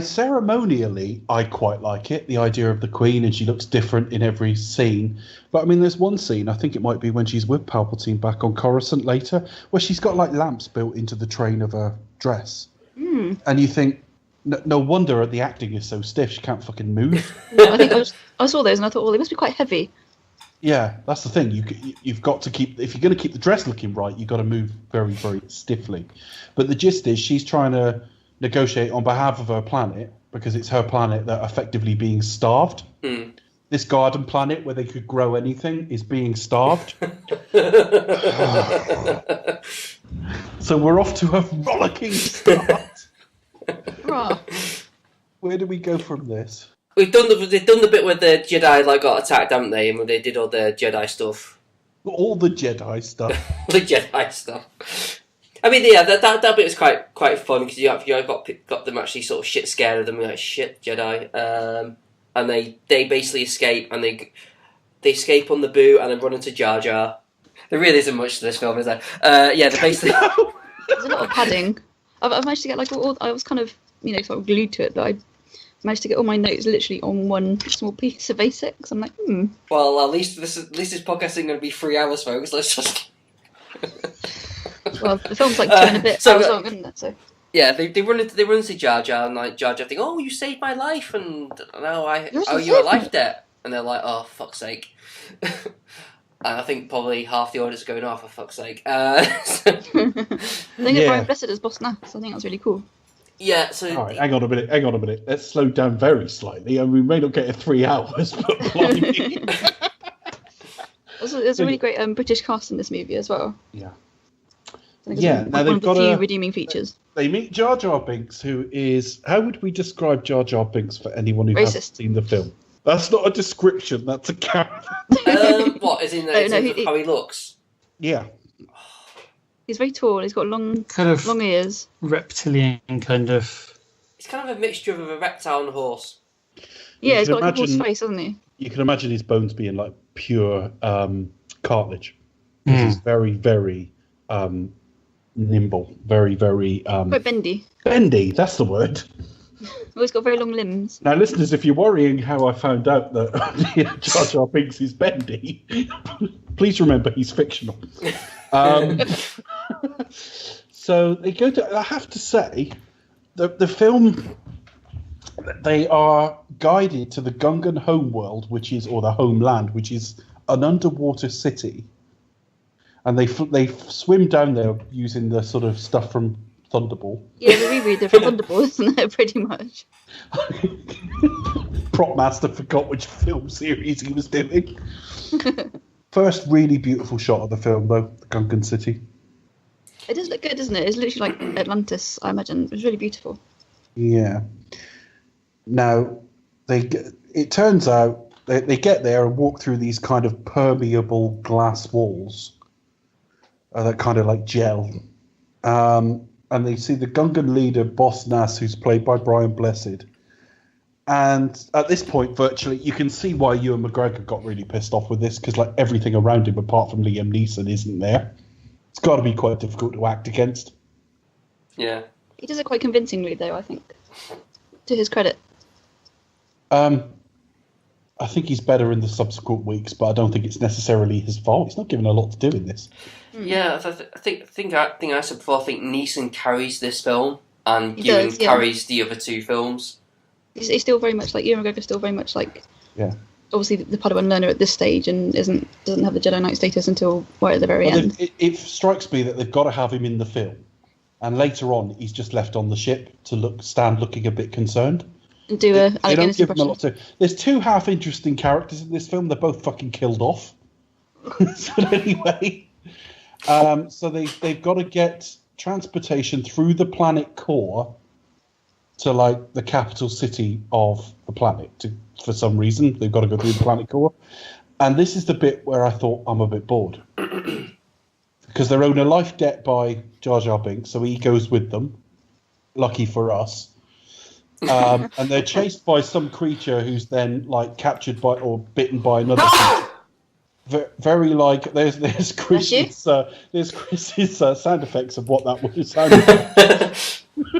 Ceremonially, I quite like it, the idea of the Queen, and she looks different in every scene. But I mean, there's one scene, I think it might be when she's with Palpatine back on Coruscant later, where she's got like lamps built into the train of her dress. And you think, no wonder the acting is so stiff, she can't fucking move. I think I saw those and I thought, well, they must be quite heavy. Yeah, that's the thing. You've got to keep, if you're going to keep the dress looking right, you've got to move very, very stiffly. But the gist is she's trying to negotiate on behalf of her planet because it's her planet that are effectively being starved. The this garden planet where they could grow anything is being starved. So we're off to a rollicking start. Where do we go from this? They've done the bit where the Jedi got attacked, haven't they? And they did all the Jedi stuff. All the Jedi stuff. The Jedi stuff. I mean, yeah, that bit was quite fun because you got them actually sort of shit scared of them, like shit Jedi, and they basically escape and they escape on the Boo and then run into Jar Jar. There really isn't much to this film, is there? Yeah, they basically. There's a lot of padding. I've managed to get all. I was kind of sort of glued to it, but I managed to get all my notes literally on one small piece of A6. I'm like, Well, at least this podcast isn't going to be 3 hours, folks. Let's just. Well, the film's like 2 and a bit hours long, isn't it? So. Yeah, they run into Jar Jar and like Jar Jar think, "Oh, you saved my life," and now I owe you a life debt, and they're like, "Oh, fuck's sake." And I think probably half the audience are going, "Oh, for fuck's sake." I think Brian Blessed as Boss Nass. I think that's really cool. Yeah, so... All right, hang on a minute. Let's slow down very slightly. I mean, we may not get it 3 hours, but blimey. There's a really great British cast in this movie as well. Yeah. Yeah, now they've got a few redeeming features. They meet Jar Jar Binks, who is... How would we describe Jar Jar Binks for anyone who hasn't seen the film? That's not a description, that's a character. What, is in how he looks? Yeah. He's very tall. He's got long ears. Reptilian kind of. He's kind of a mixture of a reptile and a horse. Yeah, he's got like a horse face, hasn't he? You can imagine his bones being like pure cartilage. He's very, very nimble. Very, very. Quite bendy. Bendy, that's the word. Well, he's got very long limbs. Now, listeners, if you're worrying how I found out that Jar Jar Binks is bendy, please remember he's fictional. So they go to. I have to say, the film. They are guided to the Gungan homeworld, or the homeland, which is an underwater city, and they swim down there using the sort of stuff from Thunderball. Yeah, the reread of Thunderball, isn't it? Pretty much. Prop Master forgot which film series he was doing. First really beautiful shot of the film, though, the Gungan city. It does look good, doesn't it? It's literally like Atlantis, I imagine. It was really beautiful. Yeah. Now, it turns out they get there and walk through these kind of permeable glass walls that kind of like gel. And they see the Gungan leader, Boss Nass, who's played by Brian Blessed. And at this point, virtually, you can see why Ewan McGregor got really pissed off with this, because like everything around him, apart from Liam Neeson, isn't there. It's got to be quite difficult to act against. Yeah. He does it quite convincingly, though, I think. To his credit. I think he's better in the subsequent weeks, but I don't think it's necessarily his fault. He's not given a lot to do in this. Yeah, I think I said before. I think Neeson carries this film, and Ewan carries the other two films. He's still very much like Ewan McGregor's still very much like. Yeah. Obviously, the Padawan learner at this stage, and doesn't have the Jedi Knight status until right at the very end. It strikes me that they've got to have him in the film, and later on, he's just left on the ship to stand looking a bit concerned. And do a they don't give him a lot to. There's two half interesting characters in this film. They're both fucking killed off. So anyway, so they've got to get transportation through the planet core to like the capital city of the planet. For some reason, they've got to go through the planet core, and this is the bit where I thought I'm a bit bored because they're owed a life debt by Jar Jar Binks, so he goes with them. Lucky for us. And they're chased by some creature who's then like captured by or bitten by another creature. Very like there's Chris's sound effects of what that would have sounded like.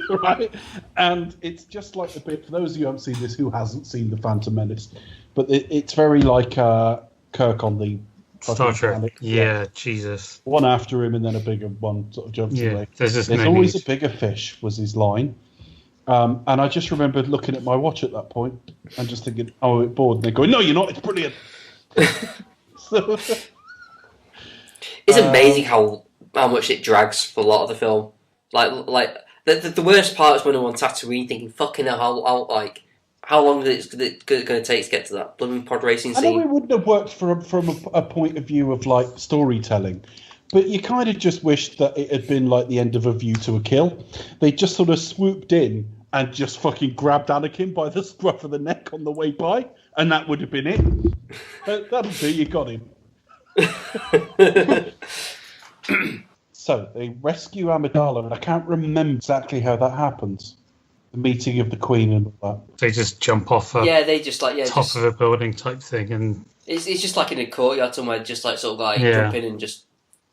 Right, and it's just like the bit for those of you who haven't seen this, who hasn't seen the Phantom Menace, but it's very like Kirk on the Star Trek. Planet. Yeah, Jesus. One after him, and then a bigger one sort of jumps away. There's always a bigger fish was his line. And I just remembered looking at my watch at that point and just thinking, oh, I'm bored. And they're going, no, you're not. It's brilliant. It's amazing how much it drags for a lot of the film. Like the worst part is when I'm on Tatooine thinking, fucking hell, how how long is it going to take to get to that blooming pod racing I know scene? it wouldn't have worked from a point of view of like storytelling, but you kind of just wished that it had been like the end of A View to a Kill. They just sort of swooped in and just fucking grabbed Anakin by the scruff of the neck on the way by, and that would have been it. That'll do, you got him. So they rescue Amidala, and I can't remember exactly how that happens. The meeting of the Queen and all that. They just jump off a Yeah, they just like top of a building type thing, and it's just like in a courtyard somewhere, just like sort of like Yeah. jump in and just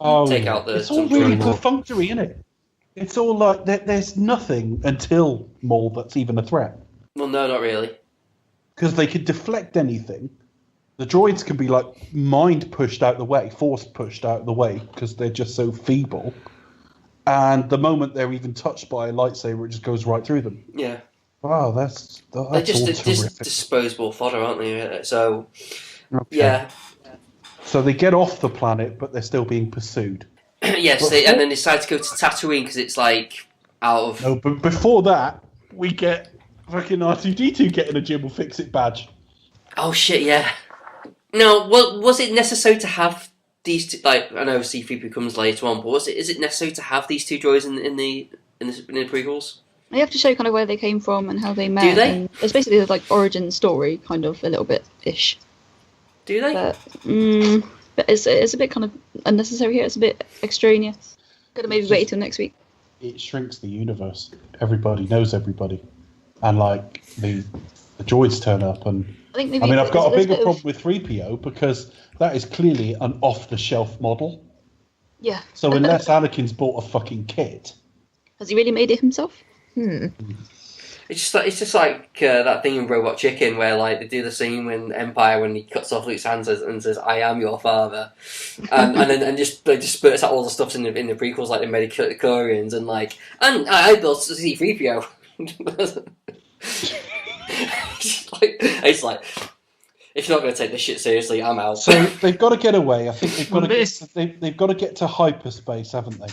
Oh, take yeah. out the. It's all some really trouble. perfunctory, isn't it? It's all like there's nothing until Maul that's even a threat. Well, no, not really. Because they could deflect anything. The droids can be like mind pushed out the way, force pushed out the way, because they're just so feeble. And the moment they're even touched by a lightsaber, it just goes right through them. Yeah, Wow, that's they're all just terrific. disposable fodder, aren't they? So Okay. yeah, So they get off the planet, but they're still being pursued. yes, and then they decide to go to Tatooine because it's like out of. No, but before that, we get fucking R2-D2 getting a Jim will fix it badge. Oh shit! Yeah. No, was it necessary to have these two? Like, I know C3PO comes later on, but is it necessary to have these two droids in the prequels? They have to show kind of where they came from and how they met. Do they? And it's basically like origin story, kind of a little bit ish. Do they? But it's a bit kind of unnecessary here. It's a bit extraneous. Could have maybe waited till next week. It shrinks the universe. Everybody knows everybody. And like the droids turn up and I think maybe. I mean, I've got a there's bigger bit of- problem with 3PO because that is clearly an off-the-shelf model. Yeah. So unless Anakin's bought a fucking kit, Has he really made it himself? It's just like that thing in Robot Chicken where like they do the scene when Empire when he cuts off Luke's hands and says "I am your father," and then just spurts out all the stuff in the prequels like the midi-chlorians and like and I built C3PO. it's like if you're not going to take this shit seriously, I'm out. so they've got to get away. I think they've got to get to hyperspace, haven't they?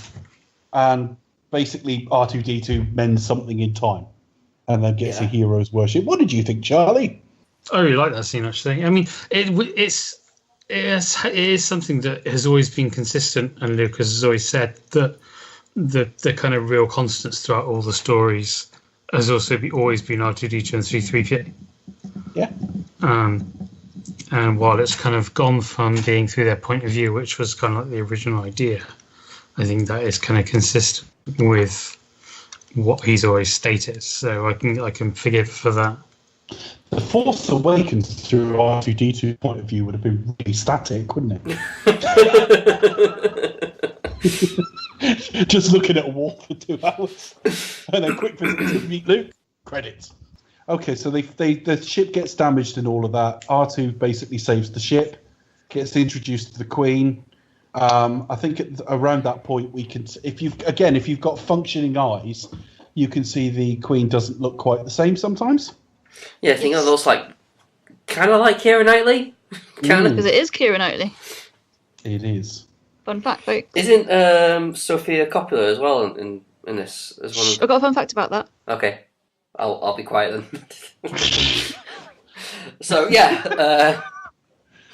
And basically, R2-D2 mends something in time, and then gets a hero's worship. What did you think, Charlie? I really like that scene actually. I mean, it is something that has always been consistent, and Lucas has always said that the kind of real constants throughout all the stories has also always been R2-D2 and C3PO. Yeah. And while it's kind of gone from being through their point of view, which was kind of like the original idea, I think that is kind of consistent with what he's always stated. So I can forgive for that. The Force Awakens through R2-D2's point of view would have been really static, wouldn't it? Just looking at a wall for 2 hours. And then quick visit to meet Luke. Credits. Okay, so the ship gets damaged and all of that. R2 basically saves the ship, gets introduced to the Queen. I think around that point we can, if you've got functioning eyes, you can see the Queen doesn't look quite the same sometimes. Yeah, I think it looks like kind of like Keira Knightley. Because it is Keira Knightley. It is. Fun fact, folks. Isn't Sophia Coppola as well in this as one of? I've got a fun fact about that. Okay, I'll be quiet then. So yeah.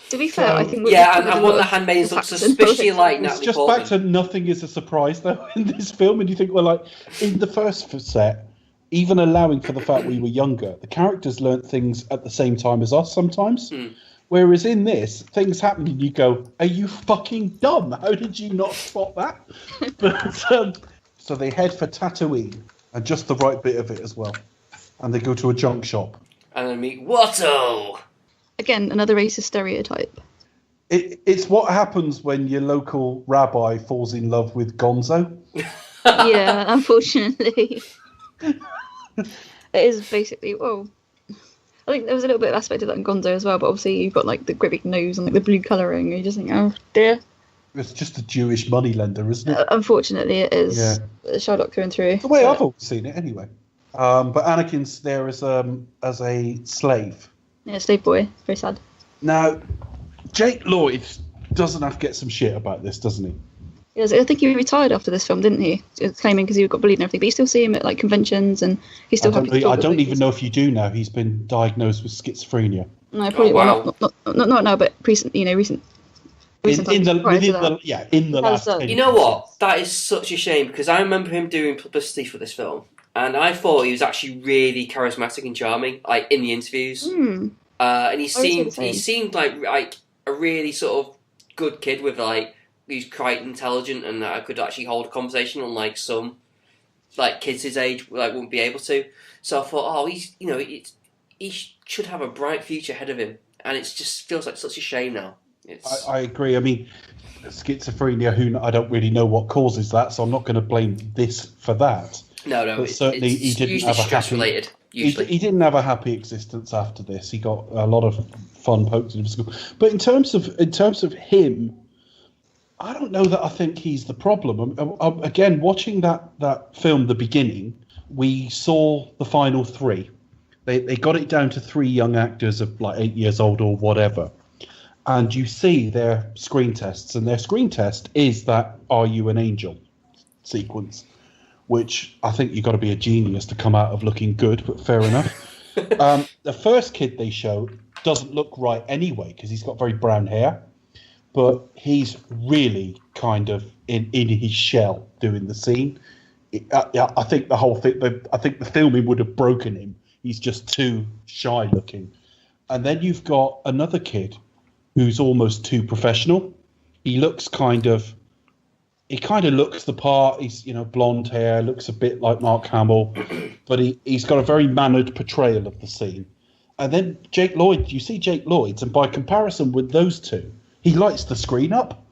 To be fair, I think and one of the handmaidens looks suspiciously like It's Natalie just Portman. back to nothing is a surprise though in this film, and you think, well, like in the first set, even allowing for the fact we were younger, the characters learnt things at the same time as us sometimes. Whereas in this, things happen and you go, "Are you fucking dumb? How did you not spot that?" But so they head for Tatooine, and just the right bit of it as well, and they go to a junk shop. And then meet Watto. Again, another racist stereotype. It's what happens when your local rabbi falls in love with Gonzo. Yeah, unfortunately. It is basically, well, I think there was a little bit of aspect of that in Gonzo as well, but obviously you've got like the great big nose and like the blue colouring, and you just think, oh dear. It's just a Jewish moneylender, isn't it? Unfortunately, it is. Yeah. Sherlock through and through. The way I've always seen it, anyway. But Anakin's there as a slave. Yeah, slave boy. Very sad. Now, Jake Lloyd doesn't have to get some shit about this, doesn't he? Yes, I think he retired after this film, didn't he? Claiming because he got bullied and everything. But you still see him at like conventions, and he's still happy to talk I don't about even movies. know if you do now. He's been diagnosed with schizophrenia. No, probably wow. not now, but recent times In the prior to that. last has, 10 You know years. what? That is such a shame because I remember him doing publicity for this film, and I thought he was actually really charismatic and charming, like in the interviews. Hmm. And he I would say the seemed same. he seemed like a really sort of good kid with like he's quite intelligent and I could actually hold a conversation on like some like kids his age like wouldn't be able to. So I thought, oh, he's he should have a bright future ahead of him, and it just feels like such a shame now. I agree. I mean, schizophrenia, I don't really know what causes that, so I'm not going to blame this for that. No, But certainly it's he didn't usually have a stress happy. related. Usually, He didn't have a happy existence after this. He got a lot of fun poked in school. But in terms of him, I don't know that I think he's the problem. Again, watching that film, The Beginning, we saw the final three. They got it down to three young actors of like 8 years old or whatever. And you see their screen tests, and their screen test is that "Are you an angel?" sequence, which I think you've got to be a genius to come out of looking good, but fair enough. The first kid they show doesn't look right anyway because he's got very brown hair, but he's really kind of in his shell doing the scene. I think the whole thing, I think the filming would have broken him. He's just too shy looking. And then you've got another kid who's almost too professional. He kind of looks the part. He's blonde hair, looks a bit like Mark Hamill, but he's got a very mannered portrayal of the scene. And then Jake Lloyd, you see Jake Lloyd's, and by comparison with those two, he lights the screen up.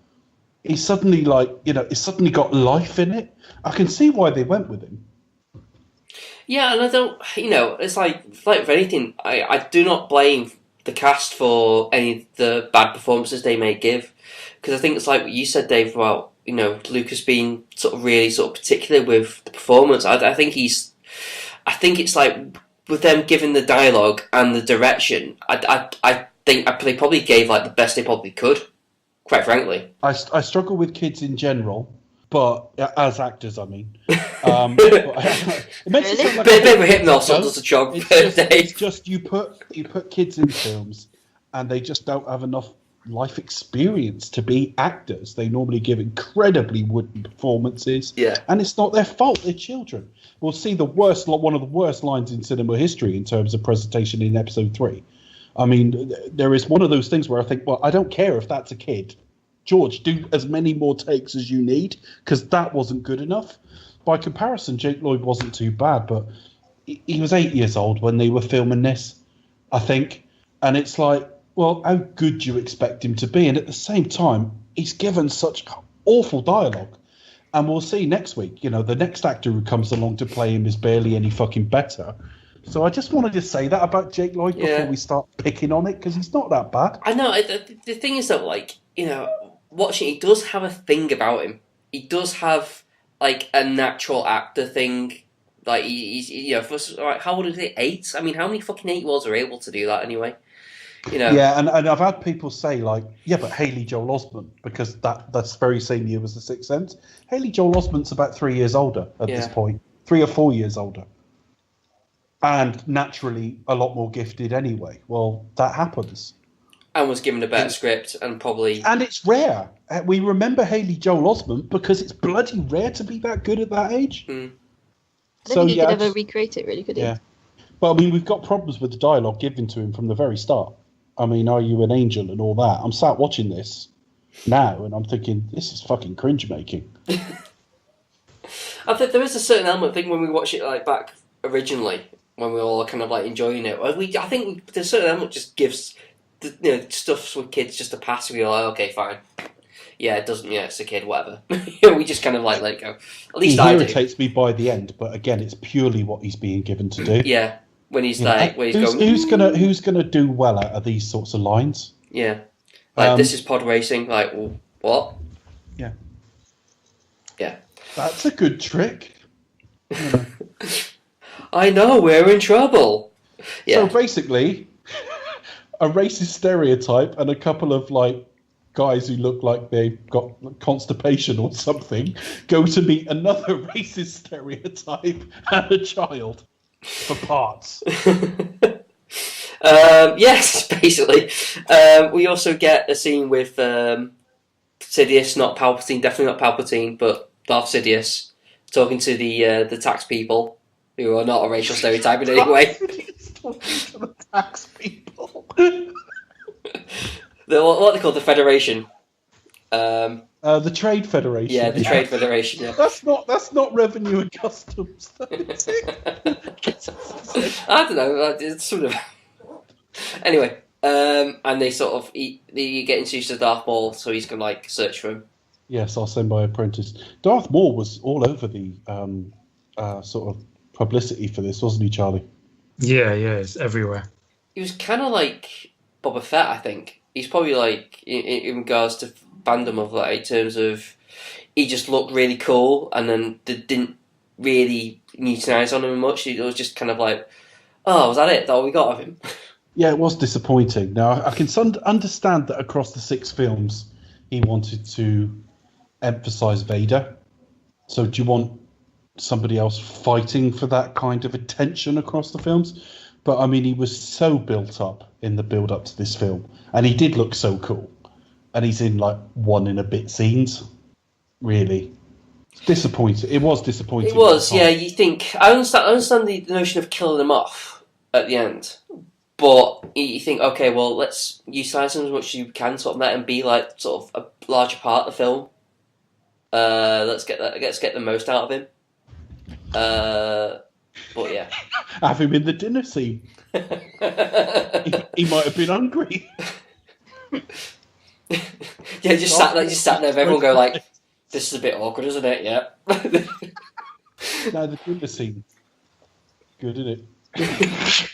He's suddenly it's suddenly got life in it. I can see why they went with him. yeah, and I don't. It's like with anything. I do not blame the cast for any of the bad performances they may give, because I think it's like what you said, Dave, about Lucas being sort of really sort of particular with the performance. I think it's like with them giving the dialogue and the direction. I think they probably gave like the best they probably could. Quite frankly, I struggle with kids in general, but as actors, I mean, it makes it sound like bit of a hypnosis does the job. It's just you put kids in films, and they just don't have enough life experience to be actors. They normally give incredibly wooden performances, and it's not their fault. They're children. We'll see one of the worst lines in cinema history in terms of presentation in episode 3. I mean, there is one of those things where I think, well, I don't care if that's a kid. George, do as many more takes as you need, because that wasn't good enough. By comparison, Jake Lloyd wasn't too bad, but he was 8 years old when they were filming this, I think. And it's like, well, how good do you expect him to be? And at the same time, he's given such awful dialogue. And we'll see next week, the next actor who comes along to play him is barely any fucking better. So I just wanted to say that about Jake Lloyd before we start picking on it, because he's not that bad. I know. The thing is that, watching, he does have a thing about him. He does have, like, a natural actor thing. Like, he's how old is he? 8? I mean, how many fucking 8-year-olds are able to do that anyway? Yeah, and I've had people say, like, yeah, but Haley Joel Osment, because that's very same year as The Sixth Sense. Haley Joel Osment's about 3 years older at this point. 3 or 4 years older. And naturally a lot more gifted anyway. Well, that happens. And was given a better script and probably... And it's rare. We remember Haley Joel Osment because it's bloody rare to be that good at that age. Mm. I don't think he could ever recreate it, really, could he? Yeah. Well, I mean, we've got problems with the dialogue given to him from the very start. I mean, are you an angel and all that? I'm sat watching this now and I'm thinking, this is fucking cringe-making. I think there is a certain element, I think, when we watch it like back originally, when we were all kind of like enjoying it. I think there's a certain element just gives stuff with kids just a pass. We're like, okay, fine. Yeah, it doesn't. Yeah, it's a kid. Whatever. We just kind of like let it go. At least he I do. irritates me by the end, but again, it's purely what he's being given to do. Yeah, when he's like, when he's going, who's gonna do well out of these sorts of lines? Yeah, like this is pod racing. Like, well, what? Yeah. Yeah. That's a good trick. I know, we're in trouble. Yeah. So basically, a racist stereotype and a couple of like guys who look like they've got constipation or something go to meet another racist stereotype and a child for parts. Yes, basically. We also get a scene with Sidious, not Palpatine, definitely not Palpatine, but Darth Sidious, talking to the tax people, who are not a racial stereotype in any way. Talking to the tax people. What they call the Federation. The Trade Federation. Yeah, the Trade Federation. Yeah. That's not revenue and customs. Though, is it? I don't know. It's sort of. Anyway, and they sort of they get introduced to Darth Maul, so he's gonna like search for him. Yes, I'll send my apprentice. Darth Maul was all over the sort of publicity for this, wasn't he, Charlie? Yeah, it's everywhere. He was kind of like Boba Fett, I think. He's probably like in regards to fandom of like in terms of he just looked really cool, and then they didn't really neutralise on him much. It was just kind of like, oh, was that it? That all we got of him? Yeah, it was disappointing. Now, I can understand that across the 6 films, he wanted to emphasise Vader. So do you want somebody else fighting for that kind of attention across the films? But, I mean, he was so built up in the build-up to this film. And he did look so cool. And he's in, like, 1 and a bit scenes. Really. It's disappointing. It was disappointing. It was, yeah. You think... I understand the notion of killing him off at the end. But you think, okay, well, let's utilise him as much as you can, sort of let him be like sort of a larger part of the film. Let's get the most out of him. But yeah, have him in the dinner scene. he might have been hungry. Yeah, just sat there. Everyone go like, "This is a bit awkward, isn't it?" Yeah. No, the dinner scene. Good, isn't it?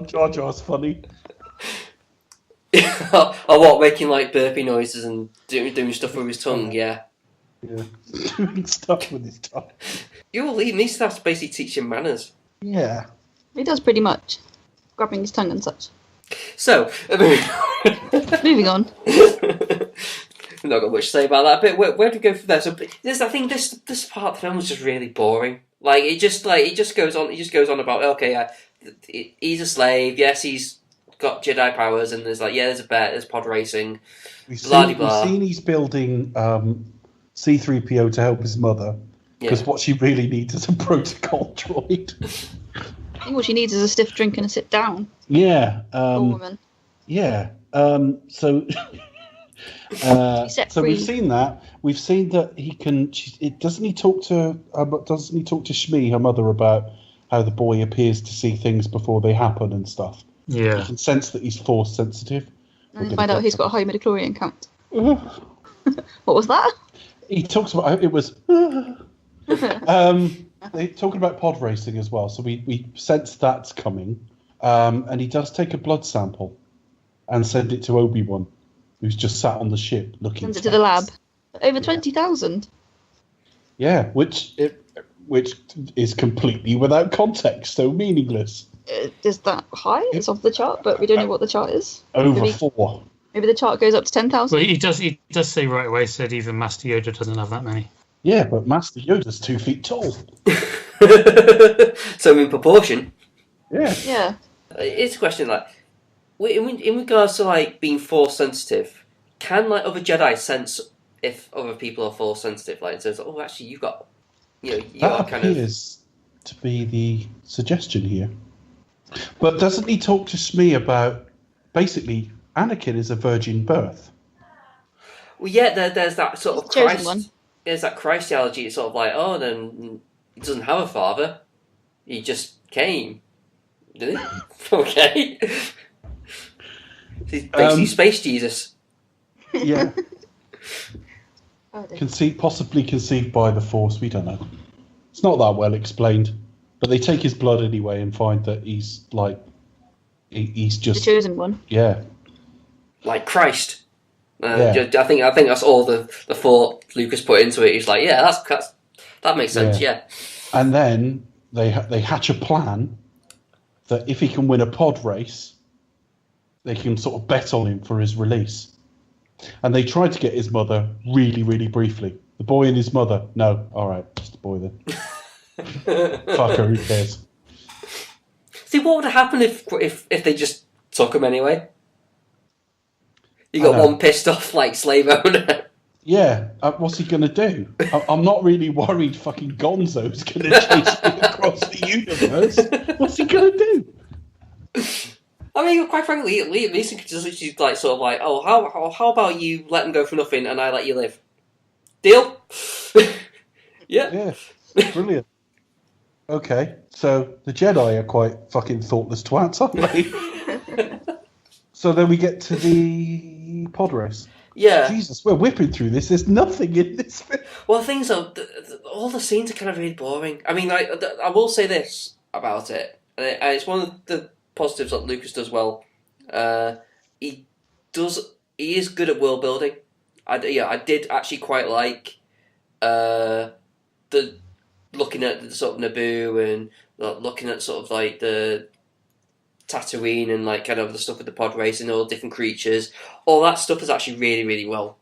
Jar Jar's funny. Or what, making like burpy noises and doing stuff with his tongue, yeah. Yeah, doing stuff with his tongue. Liam Neeson has to basically teach him manners. Yeah. He does pretty much. Grabbing his tongue and such. So, Moving on. I've not got much to say about that, but where do we go from there? So, I think this part of the film was just really boring. Like, it just goes on about, okay, he's a slave, yes, he's got Jedi powers, and there's like, yeah, there's a bet, there's pod racing, We've seen he's building C-3PO to help his mother, because what she really needs is a protocol droid. I think what she needs is a stiff drink and a sit down. Yeah. Woman. Yeah. So we've seen that. We've seen that he can. Doesn't he talk to Shmi, her mother, about how the boy appears to see things before they happen and stuff? Yeah. You can sense that he's force sensitive. And then find out he's got a high midi-chlorian count. What was that? He talks about it was. They're talking about pod racing as well, so we sense that's coming. And he does take a blood sample and send it to Obi-Wan, who's just sat on the ship looking. Sends it to the lab. Over 20,000. Yeah, which is completely without context, so meaningless. Is that high? It's off the chart, but we don't know what the chart is. Over 4. Maybe the chart goes up to 10,000. Well, he does say right away, said even Master Yoda doesn't have that many. Yeah, but Master Yoda's 2 feet tall. So in proportion. Yeah. Yeah. It's a question like, in regards to like being force sensitive, can like other Jedi sense if other people are force sensitive? Like, it says, oh, actually, you've got, you That are kind of. appears to be the suggestion here. But doesn't he talk to Shmi about basically Anakin is a virgin birth? Well, yeah, there's that sort of Chosen Christ. one. There's that Christ theology. It's sort of like, oh, then he doesn't have a father. He just came. Did he? Okay. He's basically Space Jesus. Yeah. Oh, dear. Possibly conceived by the Force, we don't know. It's not that well explained. But they take his blood anyway and find that he's like... He's just... The chosen one. Yeah. Like Christ. Yeah. I think that's all the thought Lucas put into it. He's like, yeah, that makes sense, yeah. And then they hatch a plan that if he can win a pod race, They can sort of bet on him for his release. And they tried to get his mother really, really briefly. The boy and his mother. No, all right, just the boy then. Fuck her, who cares? See, what would have happened if they just took him anyway? You got one pissed off like slave owner. Yeah, what's he gonna do? I'm not really worried. Fucking Gonzo's gonna chase me across the universe. What's he gonna do? I mean, quite frankly, Liam Neeson could just literally like sort of like, oh, how about you let him go for nothing and I let you live? Deal? Yeah. Yeah, brilliant. Okay, so the Jedi are quite fucking thoughtless twats, aren't they? So then we get to the pod race. Yeah. Jesus, we're whipping through this. There's nothing in this film. Well, things are all the scenes are kind of really boring. I mean, like, I will say this about it, and it's one of the positives that Lucas does well. He is good at world building. I did actually quite like the looking at the sort of Naboo and looking at sort of like the Tatooine and like kind of the stuff with the pod race and all different creatures. All that stuff is actually really, really well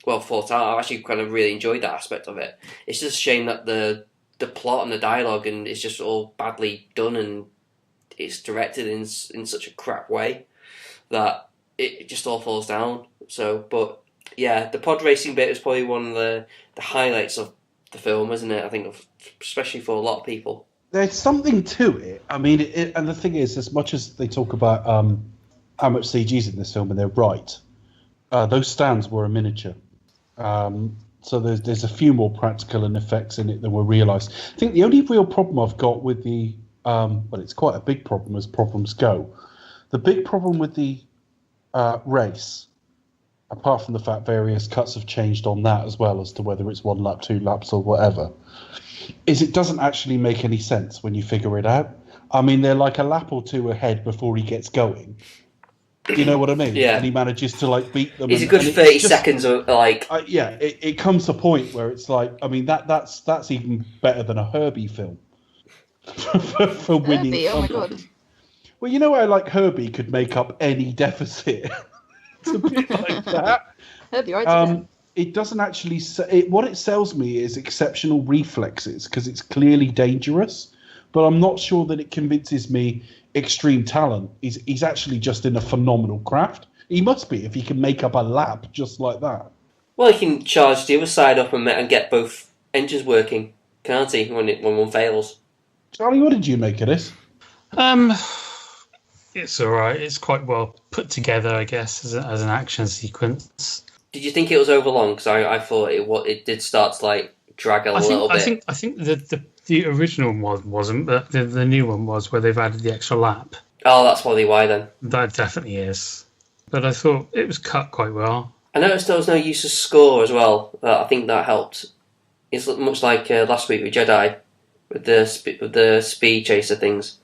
thought out. I actually kind of really enjoyed that aspect of it. It's just a shame that the plot and the dialogue and it's just all badly done and it's directed in such a crap way that it just all falls down. So, but yeah, the pod racing bit is probably one of the highlights of the film, isn't it? I think, especially for a lot of people. There's something to it. I mean, and the thing is, as much as they talk about how much CG's in this film, and they're right, those stands were a miniature. So there's a few more practical and effects in it than were realised. I think the only real problem I've got with the well, it's quite a big problem as problems go. The big problem with the race, apart from the fact various cuts have changed on that as well as to whether it's 1 lap, 2 laps, or whatever, is it doesn't actually make any sense when you figure it out. I mean, they're like a lap or two ahead before he gets going. You know what I mean? Yeah. And he manages to like beat them. It's a good 30 seconds of like. Yeah, it comes to a point where it's like, I mean, that's even better than a Herbie film for winning. Herbie, oh my god. Well, you know how like Herbie could make up any deficit to be like that. Herbie, right? It doesn't actually. What it sells me is exceptional reflexes because it's clearly dangerous, but I'm not sure that it convinces me extreme talent. He's actually just in a phenomenal craft. He must be if he can make up a lap just like that. Well, he can charge the other side up and get both engines working, can't he? When one fails. Charlie, what did you make of this? It's all right. It's quite well put together, I guess, as an action sequence. Did you think it was overlong? Because I thought it did start to like drag a little bit. I think the original one wasn't, but the new one was, where they've added the extra lap. Oh, that's probably why then. That definitely is. But I thought it was cut quite well. I noticed there was no use of score as well. I think that helped. It's much like last week with Jedi, with the speed chaser things.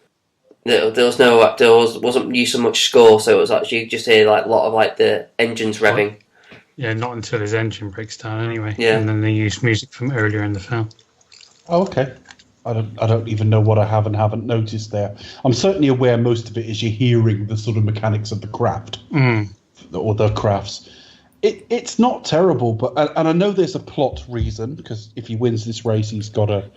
There wasn't use of much score, so it was actually just hear like a lot of like the engines revving. Yeah, not until his engine breaks down anyway. Yeah. And then they used music from earlier in the film. Oh, okay. I don't even know what I have and haven't noticed there. I'm certainly aware most of it is you're hearing the sort of mechanics of the craft or the crafts. It's not terrible, but and I know there's a plot reason because if he wins this race, he's got to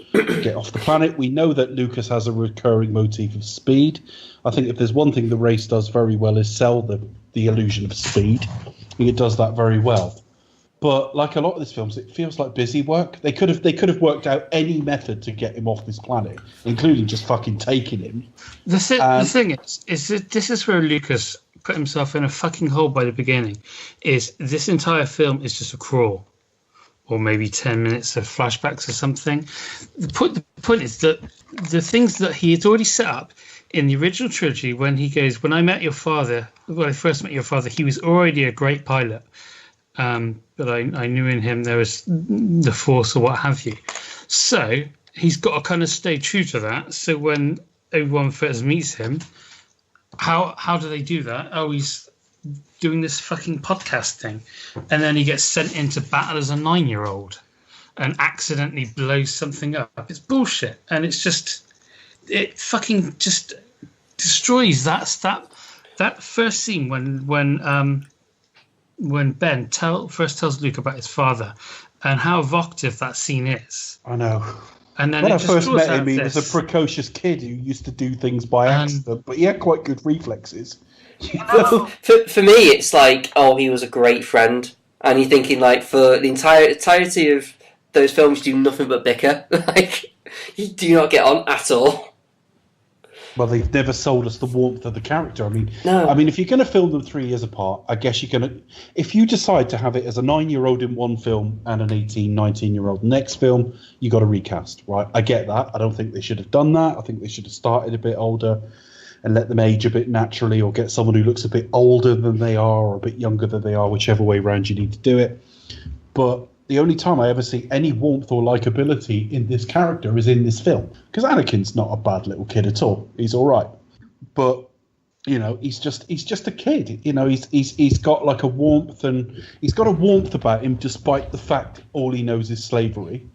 get off the planet. We know that Lucas has a recurring motif of speed. I think if there's one thing the race does very well is sell the illusion of speed. I think it does that very well. But like a lot of these films, it feels like busy work. They could have worked out any method to get him off this planet, including just fucking taking him. The thing is that this is where Lucas put himself in a fucking hole by the beginning. Is this entire film is just a crawl, or maybe 10 minutes of flashbacks or something. The point is that the things that he had already set up in the original trilogy, when he goes, when I first met your father, he was already a great pilot. But I knew in him there was the Force or what have you. So he's got to kind of stay true to that. So when Obi-Wan first meets him, how do they do that? Oh, he's doing this fucking podcast thing. And then he gets sent into battle as a 9-year-old and accidentally blows something up. It's bullshit. And it's just, it fucking just destroys that that first scene when Ben first tells Luke about his father, and how evocative that scene is. I know. And then When I just first draws met out him, he was a this- precocious kid who used to do things by accident, but he had quite good reflexes. For me, it's like, oh, he was a great friend, and you're thinking like for the entirety of those films, you do nothing but bicker. Like you do not get on at all. Well, they've never sold us the warmth of the character. No. I mean, if you're going to film them 3 years apart, I guess you're going to... If you decide to have it as a 9-year-old in one film and an 18, 19-year-old next film, you got to recast, right? I get that. I don't think they should have done that. I think they should have started a bit older and let them age a bit naturally, or get someone who looks a bit older than they are or a bit younger than they are, whichever way around you need to do it. But the only time I ever see any warmth or likability in this character is in this film. Because Anakin's not a bad little kid at all. He's all right. But, you know, he's just a kid. You know, he's got like a warmth, and he's got a warmth about him despite the fact all he knows is slavery.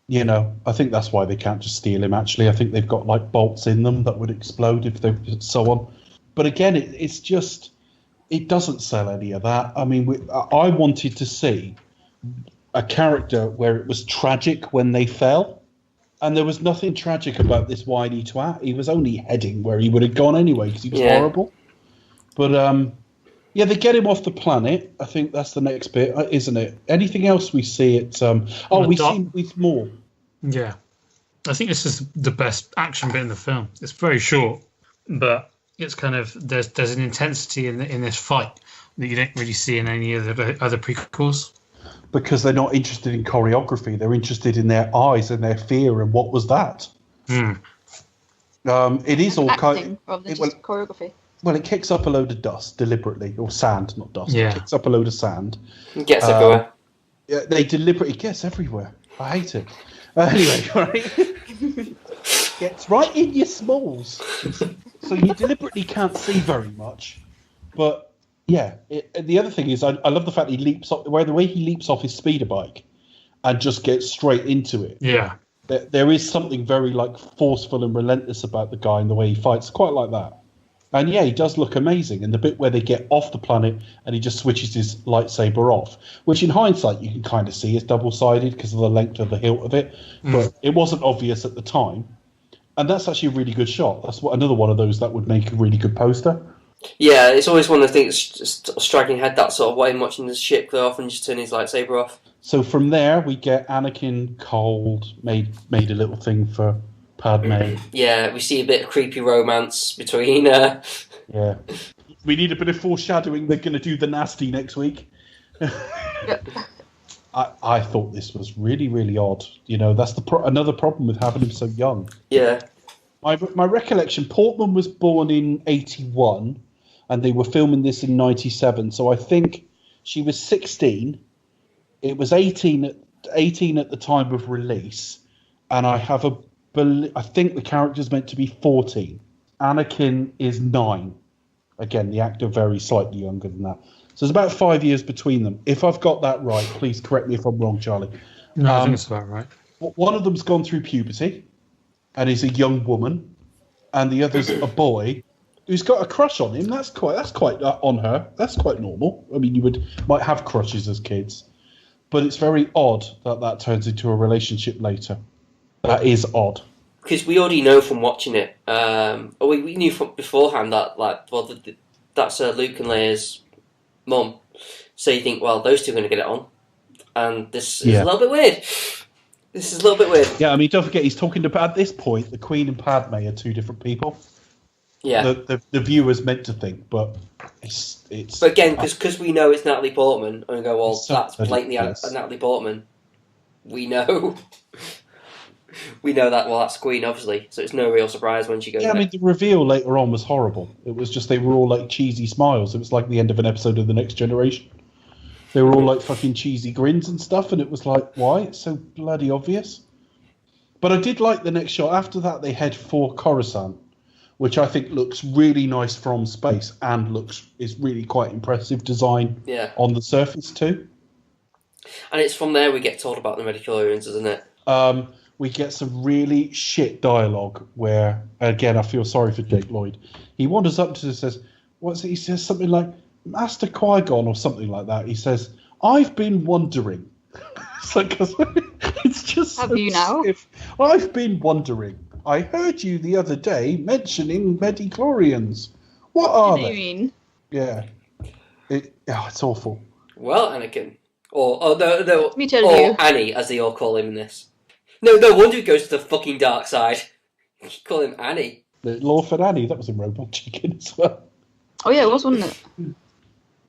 You know, I think that's why they can't just steal him, actually. I think they've got like bolts in them that would explode if they so on. But again, it's just, it doesn't sell any of that. I mean, I wanted to see a character where it was tragic when they fell, and there was nothing tragic about this whiny twat. He was only heading where he would have gone anyway because he was horrible. But yeah, they get him off the planet. I think that's the next bit, isn't it? Anything else we see at we see him with Maul. Yeah, I think this is the best action bit in the film. It's very short, but it's kind of there's an intensity in this fight that you don't really see in any of the other prequels. Because they're not interested in choreography. They're interested in their eyes and their fear and what was that. It is all acting rather than just choreography. Well, it kicks up a load of dust deliberately, or sand, not dust. Yeah. It kicks up a load of sand. It gets everywhere. Yeah, they deliberately gets everywhere. I hate it. Anyway, right? Gets right in your smalls. So you deliberately can't see very much. But yeah, the other thing is I love the fact he leaps off, the way he leaps off his speeder bike and just gets straight into it. Yeah. There is something very like forceful and relentless about the guy and the way he fights. Quite like that. And yeah, he does look amazing. And the bit where they get off the planet and he just switches his lightsaber off, which in hindsight you can kind of see is double-sided because of the length of the hilt of it. But it wasn't obvious at the time. And that's actually a really good shot. That's another one of those that would make a really good poster. Yeah, it's always one of the things just striking head that sort of way and watching the ship go off and just turn his lightsaber off. So from there, we get Anakin cold, made a little thing for Padme. Yeah, we see a bit of creepy romance between... Yeah. We need a bit of foreshadowing. They're going to do the nasty next week. I thought this was really, really odd. You know, that's another problem with having him so young. Yeah. My recollection, Portman was born in 81, and they were filming this in 97. So I think she was 16. It was 18 at the time of release, and I think the character's meant to be 14. Anakin is 9. Again, the actor very slightly younger than that. So there's about 5 years between them. If I've got that right, please correct me if I'm wrong, Charlie. No, I think it's about right. One of them's gone through puberty and is a young woman, and the other's a boy who's got a crush on him. That's quite on her. That's quite normal. I mean, might have crushes as kids, but it's very odd that turns into a relationship later. That is odd. Because we already know from watching it, we knew from beforehand that that's Luke and Leia's mum. So you think, well, those two are going to get it on, and this is a little bit weird. This is a little bit weird. Yeah, I mean, don't forget, he's talking about, at this point, the Queen and Padme are two different people. Yeah. The viewer's meant to think, but it's. But again, because we know it's Natalie Portman, and we go, well, So that's blatantly Natalie Portman. We know. We know that, well, that's Queen, obviously, so it's no real surprise when she goes. Yeah, I mean, the reveal later on was horrible. It was just, they were all like cheesy smiles. It was like the end of an episode of The Next Generation. They were all like fucking cheesy grins and stuff, and it was like, why? It's so bloody obvious. But I did like the next shot. After that, they head for Coruscant, which I think looks really nice from space and is really quite impressive design on the surface too. And it's from there we get told about the midi-chlorians, isn't it? We get some really shit dialogue where, again, I feel sorry for Jake Lloyd. He wanders up to us and says, what's it? He says something like Master Qui-Gon or something like that. He says, "I've been wondering." It's like, it's just. Have so you now? stiff. I've been wondering. I heard you the other day mentioning midi-chlorians. What are What do you they? mean? Yeah, it's awful. Well, Anakin, or no, Let me tell or you. Annie, as they all call him in this. No wonder he goes to the fucking dark side. You call him Annie. Little Orphan Annie, that was in Robot Chicken as well. Oh yeah, it was, wasn't it?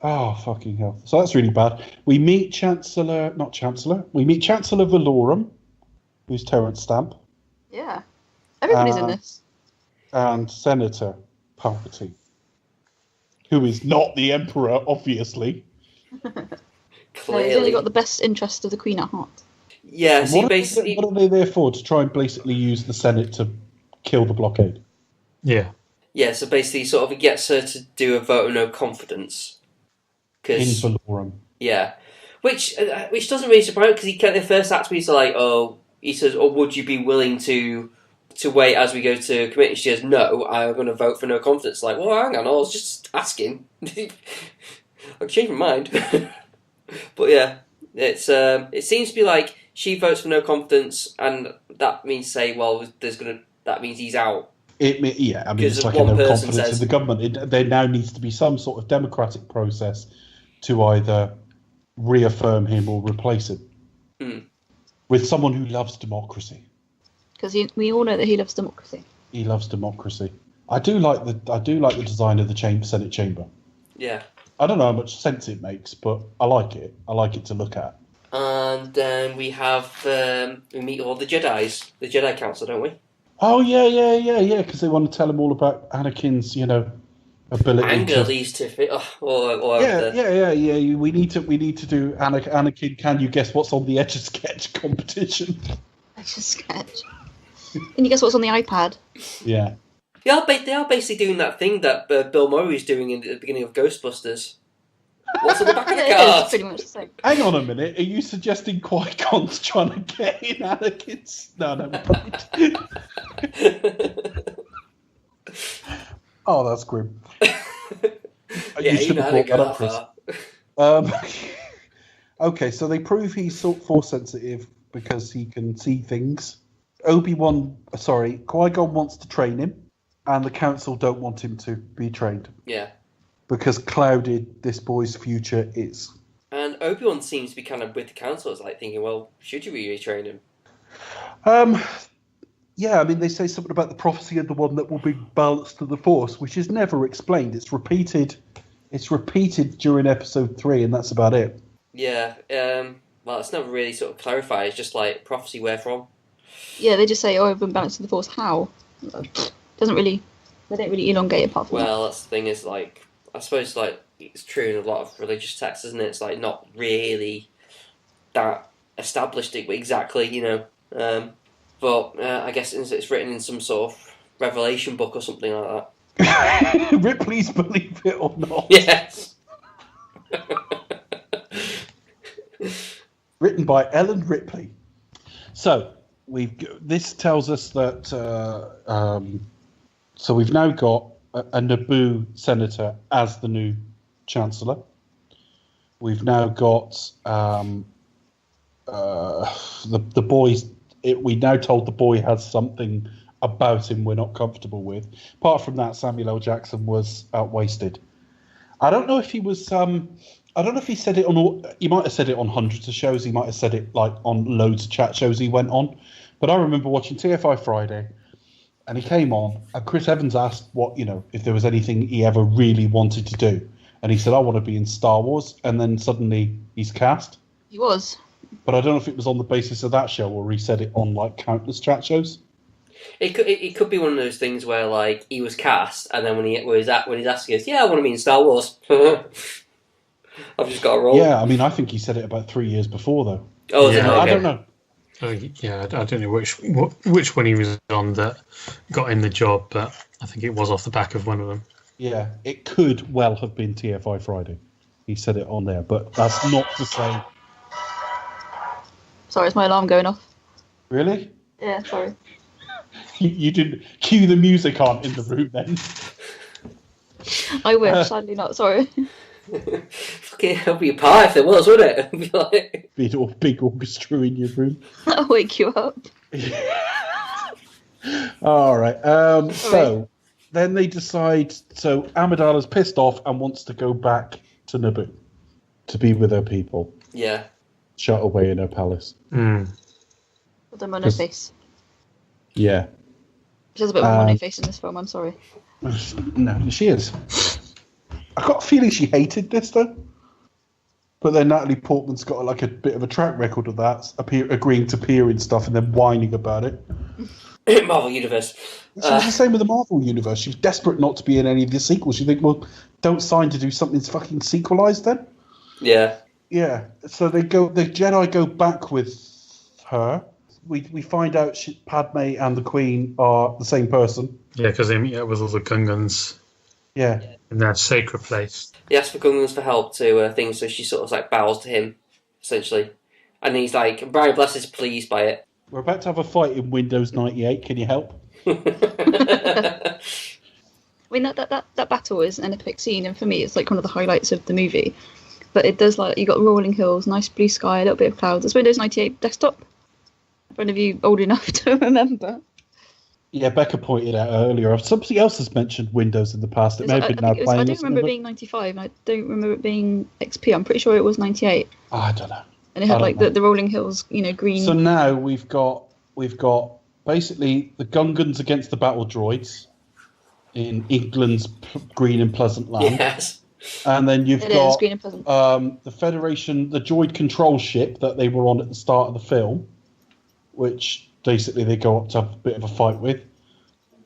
Oh, fucking hell. So that's really bad. We meet we meet Chancellor Valorum, who's Terrence Stamp, Yeah. Everybody's in this. and Senator Palpatine, who is not the Emperor, obviously. No, Clearly, he's only got the best interest of the Queen at heart. yeah. And See, basically, what are they there for? To try and basically use the Senate to kill the blockade? Yeah. yeah. So basically, sort of, he gets her to do a vote of no confidence. In 'Cause, Valorum. yeah, which doesn't really surprise me because he the first act he's like, oh, he says, oh, would you be willing to wait as we go to committee? She says, no, I'm going to vote for no confidence. Like, well, hang on, I was just asking. I've changed my mind. But yeah, it seems to be like she votes for no confidence, and that means that means he's out. I mean, Because it's like one no person confidence says- in the government. There now needs to be some sort of democratic process to either reaffirm him or replace him with someone who loves democracy. Because we all know that he loves democracy. He loves democracy. I do like the design of the Senate chamber. Yeah. I don't know how much sense it makes, but I like it. I like it to look at. And then we meet all the Jedis, the Jedi Council, don't we? Oh yeah. Because they want to tell him all about Anakin's, ability. Anger to... leads to Yeah. We need to do Anakin. Can you guess what's on the Etch a Sketch competition? Etch a Sketch. Can you guess what's on the iPad? Yeah. They are basically doing that thing that Bill Murray's doing at the beginning of Ghostbusters. What's on the back of the It is card? pretty much the same. Hang on a minute. Are you suggesting Qui-Gon's trying to get in Anakin's? No, right. Oh, that's grim. Yeah, should have brought that up, Chris. far. Okay, so they prove he's force sensitive because he can see things. Qui-Gon wants to train him, and the council don't want him to be trained Yeah. because clouded this boy's future is. And Obi-Wan seems to be kind of with the council, like thinking, well, should you really train him? Yeah, I mean, they say something about the prophecy of the one that will bring balance to the Force, which is never explained. It's repeated during Episode 3, and that's about it. Yeah. Well, it's never really sort of clarified. It's just like prophecy where from. Yeah, they just say, "Oh, I've been balanced to the Force." How? Doesn't really. They don't really elongate apart from that. Well, that's the thing is like I suppose like it's true in a lot of religious texts, isn't it? It's like not really that established exactly, But I guess it's written in some sort of revelation book or something like that. Ripley's Believe It or Not. Yes. Written by Ellen Ripley. So this tells us that. So we've now got a Naboo senator as the new chancellor. We've now got the boys. We now told the boy has something about him we're not comfortable with. Apart from that, Samuel L. Jackson was outwasted. I don't know if he was. I don't know if he said it on all. He might have said it on hundreds of shows. He might have said it like on loads of chat shows he went on. But I remember watching TFI Friday, and he came on, and Chris Evans asked if there was anything he ever really wanted to do, and he said, "I want to be in Star Wars," and then suddenly he's cast. He was. But I don't know if it was on the basis of that show or he said it on like countless chat shows. It could be one of those things where like he was cast, and then when he's asked, he goes, "Yeah, I want to be in Star Wars." I've just got a role. Yeah, I mean, I think he said it about 3 years before though. Oh, is it? Yeah, Okay. I don't know. Yeah, I don't know which one he was on that got him the job, but I think it was off the back of one of them. Yeah, it could well have been TFI Friday. He said it on there, but that's not to say. Sorry, it's my alarm going off. Really? Yeah, sorry. You didn't cue the music on in the room then. I wish, sadly not. Sorry. Fucking, it'd be a pie if there was, wouldn't it? It'd be like... Big orchestra in your room. I'll wake you up. All right. So then they decide. So Amidala's pissed off and wants to go back to Naboo to be with her people. Yeah. Shut away in her palace. Mm. With the mono face. Yeah. She has a bit of a mono face in this film. I'm sorry. No, she is. I got a feeling she hated this though. But then Natalie Portman's got like a bit of a track record of that, agreeing to appear in stuff and then whining about it. Marvel Universe. She was the same with the Marvel Universe. She was desperate not to be in any of the sequels. You think, well, don't sign to do something that's fucking sequelized then? Yeah. Yeah. So the Jedi go back with her. We find out Padme and the Queen are the same person. Yeah, because they meet up with all the Gungans Yeah. in that sacred place. He asks for Gungans for help to things, so she sort of like bows to him, essentially. And he's like, Brian Bless is pleased by it. We're about to have a fight in Windows 98. Can you help? I mean, that battle is an epic scene, and for me, it's like one of the highlights of the movie. But it does, like, you got rolling hills, nice blue sky, a little bit of clouds. It's Windows 98 desktop. For any of you old enough to remember. Yeah, Becca pointed out earlier. Somebody else has mentioned Windows in the past. It may have been now playing. I don't remember it being 95, and I don't remember it being XP. I'm pretty sure it was 98. Oh, I don't know. And it had like the rolling hills, green. So now we've got basically the Gungans against the battle droids in England's green and pleasant land. Yes. And then you've It got is green and pleasant. the Federation, the droid control ship that they were on at the start of the film, which basically they go up to have a bit of a fight with.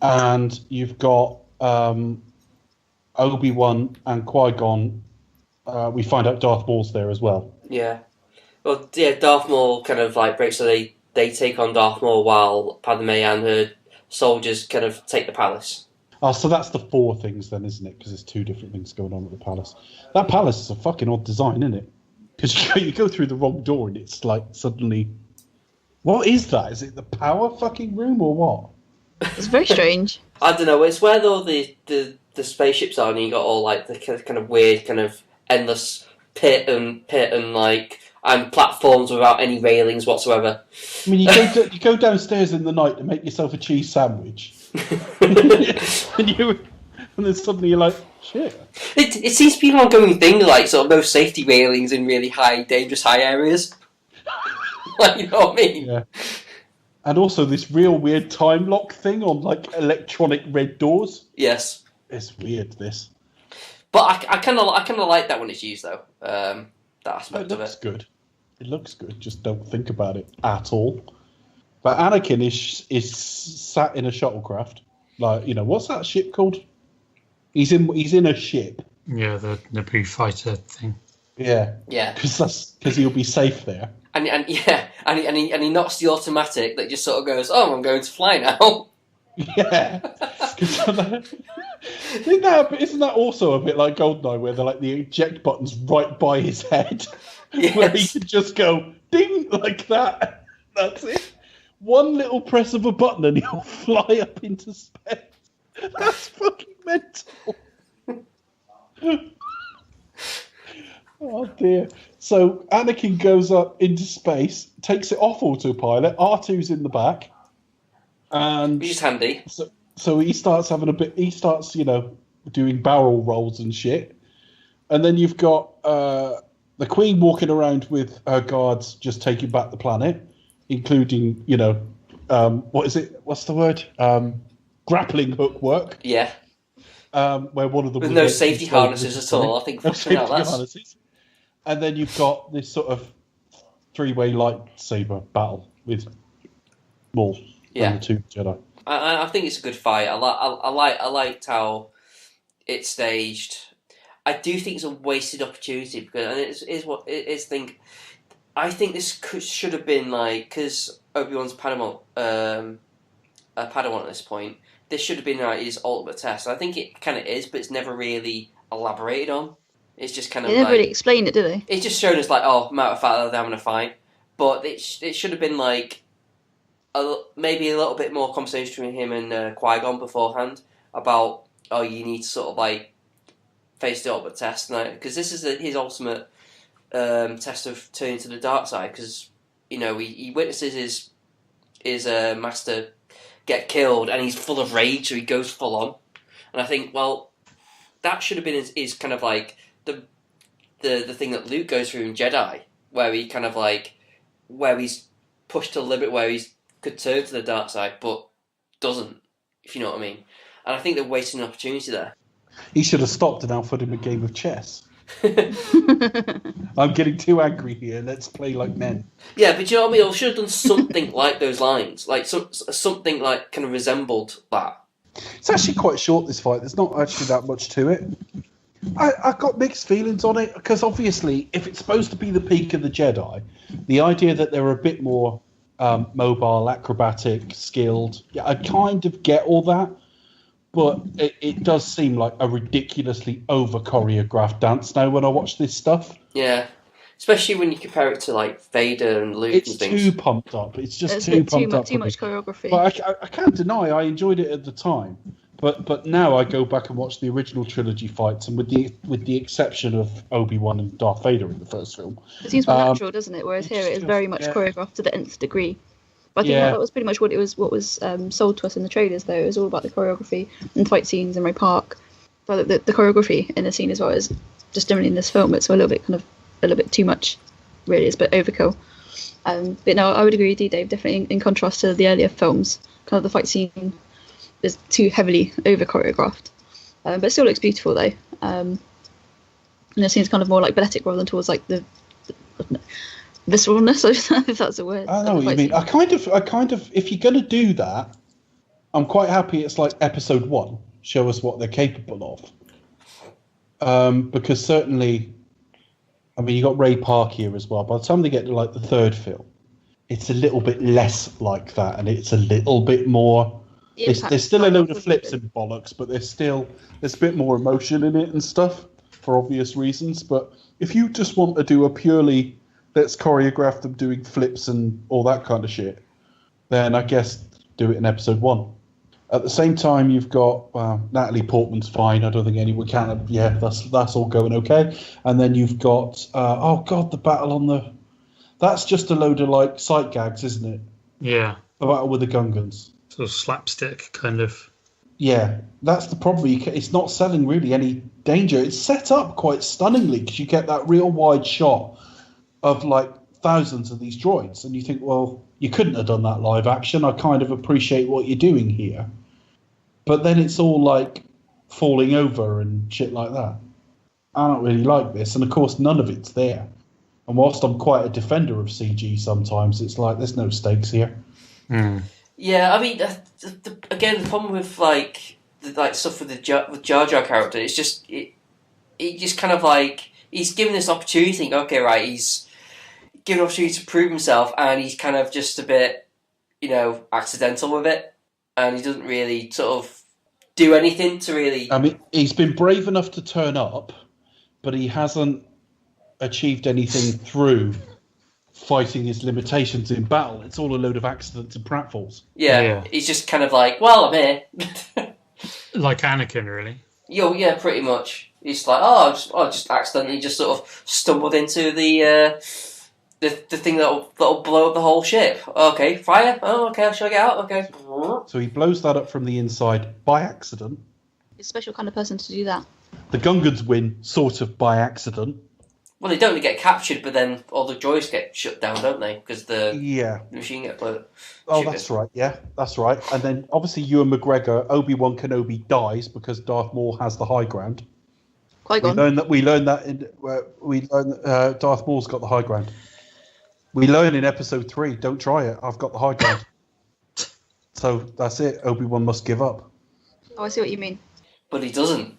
And you've got Obi-Wan and Qui-Gon. We find out Darth Maul's there as well. Yeah. Well, yeah, Darth Maul kind of like breaks, so they take on Darth Maul while Padme and her soldiers kind of take the palace. Oh, so that's the four things then, isn't it? Because there's two different things going on at the palace. That palace is a fucking odd design, isn't it? Because you go through the wrong door and it's like suddenly... What is that? Is it the power fucking room or what? It's very strange. I don't know, it's where all the spaceships are, and you got all like the kind of weird kind of endless pit and like... and platforms without any railings whatsoever. I mean, you go downstairs in the night to make yourself a cheese sandwich, and then suddenly you're like, shit. It seems to be an ongoing thing, like sort of no safety railings in really dangerous high areas. Like, you know what I mean? Yeah. And also this real weird time lock thing on like electronic red doors. Yes. It's weird. This. But I kind of like that when it's used though. That aspect of it. It looks good. It looks good. Just don't think about it at all. But Anakin is sat in a shuttlecraft. Like, what's that ship called? He's in a ship. Yeah, the Naboo fighter thing. Yeah. Yeah. Because he'll be safe there. And he knocks the automatic that just sort of goes, oh, I'm going to fly now. Yeah. Isn't that also a bit like GoldenEye, where the eject button's right by his head? Yes. Where he can just go ding like that. That's it. One little press of a button and he'll fly up into space. That's fucking mental. Oh dear. So Anakin goes up into space, takes it off autopilot. R2's in the back, and Which is handy. So he starts having He starts, doing barrel rolls and shit. And then you've got the Queen walking around with her guards, just taking back the planet, including, what is it? What's the word? Grappling hook work. Yeah. Where one of them with no safety harnesses at all. I think no safety that's... harnesses. And then you've got this sort of three-way lightsaber battle with Maul and the two Jedi. I think it's a good fight. I liked how it's staged. I do think it's a wasted opportunity because I think this should have been like, because Obi-Wan's Padawan at this point. This should have been like his ultimate test. I think it kind of is, but it's never really elaborated on. It's just kind of They never really explained it, did they? It's just shown us like, matter of fact, they're having a fight. But it should have been like maybe a little bit more conversation between him and Qui-Gon beforehand about, you need to sort of like face the ultimate test, because this is his ultimate test of turning to the dark side. Because he witnesses his master get killed, and he's full of rage, so he goes full on. And I think, well, that should have been his kind of like the thing that Luke goes through in Jedi, where he kind of like where he's pushed to the limit where he could turn to the dark side, but doesn't. If you know what I mean. And I think they're wasting an opportunity there. He should have stopped and offered him a game of chess. I'm getting too angry here. Let's play like men. Yeah, but you know what I mean? I should have done something like those lines. Like something like kind of resembled that. It's actually quite short, this fight. There's not actually that much to it. I've got mixed feelings on it, because obviously, if it's supposed to be the peak of the Jedi, the idea that they're a bit more mobile, acrobatic, skilled, I kind of get all that. But it does seem like a ridiculously over-choreographed dance now when I watch this stuff. Yeah. Especially when you compare it to, like, Vader and Luke it's and things. It's too pumped up. It's just too pumped up. Too much choreography. But I can't deny I enjoyed it at the time. But now I go back and watch the original trilogy fights, and with the exception of Obi-Wan and Darth Vader in the first film. It seems more natural, doesn't it? Whereas here it is very much choreographed to the nth degree. But I think that was pretty much what was sold to us in the trailers, though. It was all about the choreography and fight scenes in Ray Park. But the choreography in the scene as well is just generally in this film. It's a little bit too much, really. It's a bit overkill. But no, I would agree with you, Dave. Definitely in contrast to the earlier films, kind of the fight scene is too heavily over choreographed. But it still looks beautiful, though. And it seems kind of more like balletic rather than towards like the visceralness, if that's a word. I know what you mean. I kind of, if you're going to do that, I'm quite happy it's like episode 1. Show us what they're capable of. Because certainly, I mean, you got Ray Park here as well. By the time they get to like the third film, it's a little bit less like that, and it's a little bit more. There's still a load of flips and bollocks, but there's a bit more emotion in it and stuff for obvious reasons. But if you just want to do a purely let's choreograph them doing flips and all that kind of shit, then I guess do it in episode 1. At the same time, you've got Natalie Portman's fine. I don't think anyone can. Yeah, that's all going okay. And then you've got the battle on the. That's just a load of like sight gags, isn't it? Yeah. The battle with the Gungans. Sort of slapstick kind of. Yeah, that's the problem. It's not selling really any danger. It's set up quite stunningly because you get that real wide shot of like thousands of these droids, and you think, well, you couldn't have done that live action. I kind of appreciate what you're doing here, but then it's all like falling over and shit like that. I don't really like this, and of course none of it's there. And whilst I'm quite a defender of CG sometimes, it's like there's no stakes here. Yeah, I mean, again, the problem with like stuff with with Jar Jar character, it's just it just kind of like he's given this opportunity. Okay, right, he's given an opportunity to prove himself, and he's kind of just a bit, accidental with it, and he doesn't really sort of do anything to really. I mean, he's been brave enough to turn up, but he hasn't achieved anything through fighting his limitations in battle. It's all a load of accidents and pratfalls. Yeah, he's just kind of like, well, I'm here. Like Anakin, really. Yeah, pretty much. He's like, I just accidentally just sort of stumbled into the thing that'll blow up the whole ship. Okay, fire. Oh, okay, shall I get out? Okay. So he blows that up from the inside by accident. He's a special kind of person to do that. The Gungans win sort of by accident. Well, they don't get captured, but then all the droids get shut down, don't they? Because the machine get blown up. Oh, that's right. Yeah, that's right. And then obviously Ewan McGregor, Obi-Wan Kenobi dies because Darth Maul has the high ground. Qui-Gon. We learn that Darth Maul's got the high ground. We learn in episode 3, don't try it. I've got the high ground. So that's it. Obi-Wan must give up. Oh, I see what you mean. But he doesn't.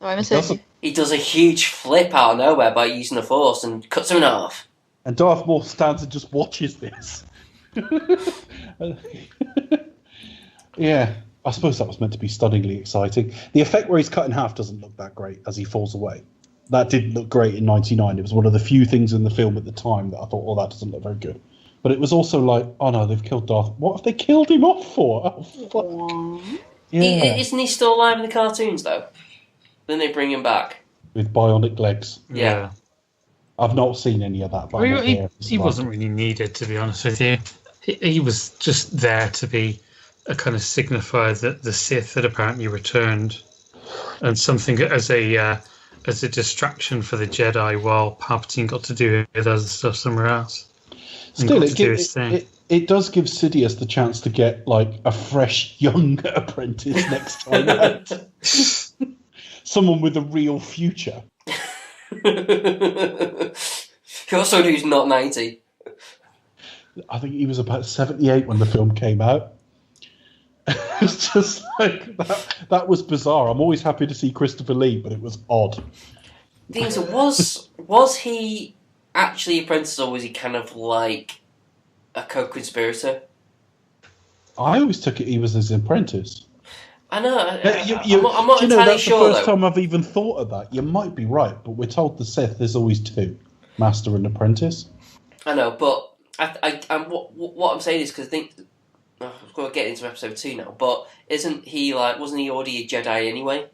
Oh, I misheard you. He does a huge flip out of nowhere by using the Force and cuts him in half. And Darth Maul stands and just watches this. Yeah, I suppose that was meant to be stunningly exciting. The effect where he's cut in half doesn't look that great as he falls away. That didn't look great in '99. It was one of the few things in the film at the time that I thought, oh, that doesn't look very good. But it was also like, oh no, they've killed Darth. What have they killed him off for? Oh, fuck. Yeah. Isn't he still alive in the cartoons, though? Then they bring him back. with bionic legs. Yeah. I've not seen any of that. But He wasn't really needed, to be honest with you. He was just there to be a kind of signifier that the Sith had apparently returned, and something as a distraction for the Jedi while Palpatine got to do his other stuff somewhere else. Still, it does give Sidious the chance to get like a fresh young apprentice next time out. Someone with a real future. Also, who's not 90. I think he was about 78 when the film came out. It's just like that was bizarre. I'm always happy to see Christopher Lee, but it was odd. Things was he actually apprentice, or was he kind of like a co-conspirator? I always took it he was his apprentice. I know. I'm entirely not entirely that's sure. The first though. time I've even thought of that. You might be right, but we're told the Sith there's always two, master and apprentice. I know, but what I'm saying is because I think I've got to get into episode 2 now. But wasn't he already a Jedi anyway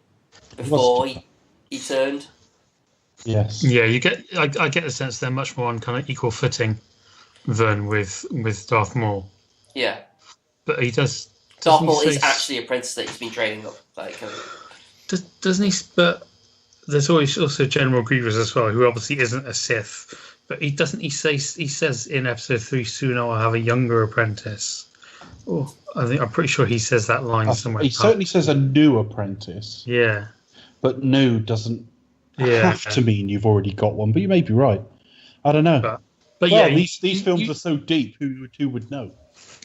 before he turned? Yes. Yeah, I get the sense they're much more on kind of equal footing than with Darth Maul. Yeah. But he does. Darth Maul is actually an apprentice that he's been training up. Doesn't he? But there's always also General Grievous as well, who obviously isn't a Sith. But he says in episode 3, soon I'll have a younger apprentice. Oh, I'm pretty sure he says that line somewhere. He certainly says a new apprentice. Yeah. But new doesn't have to mean you've already got one. But you may be right. I don't know. But well, these films are so deep. Who would know?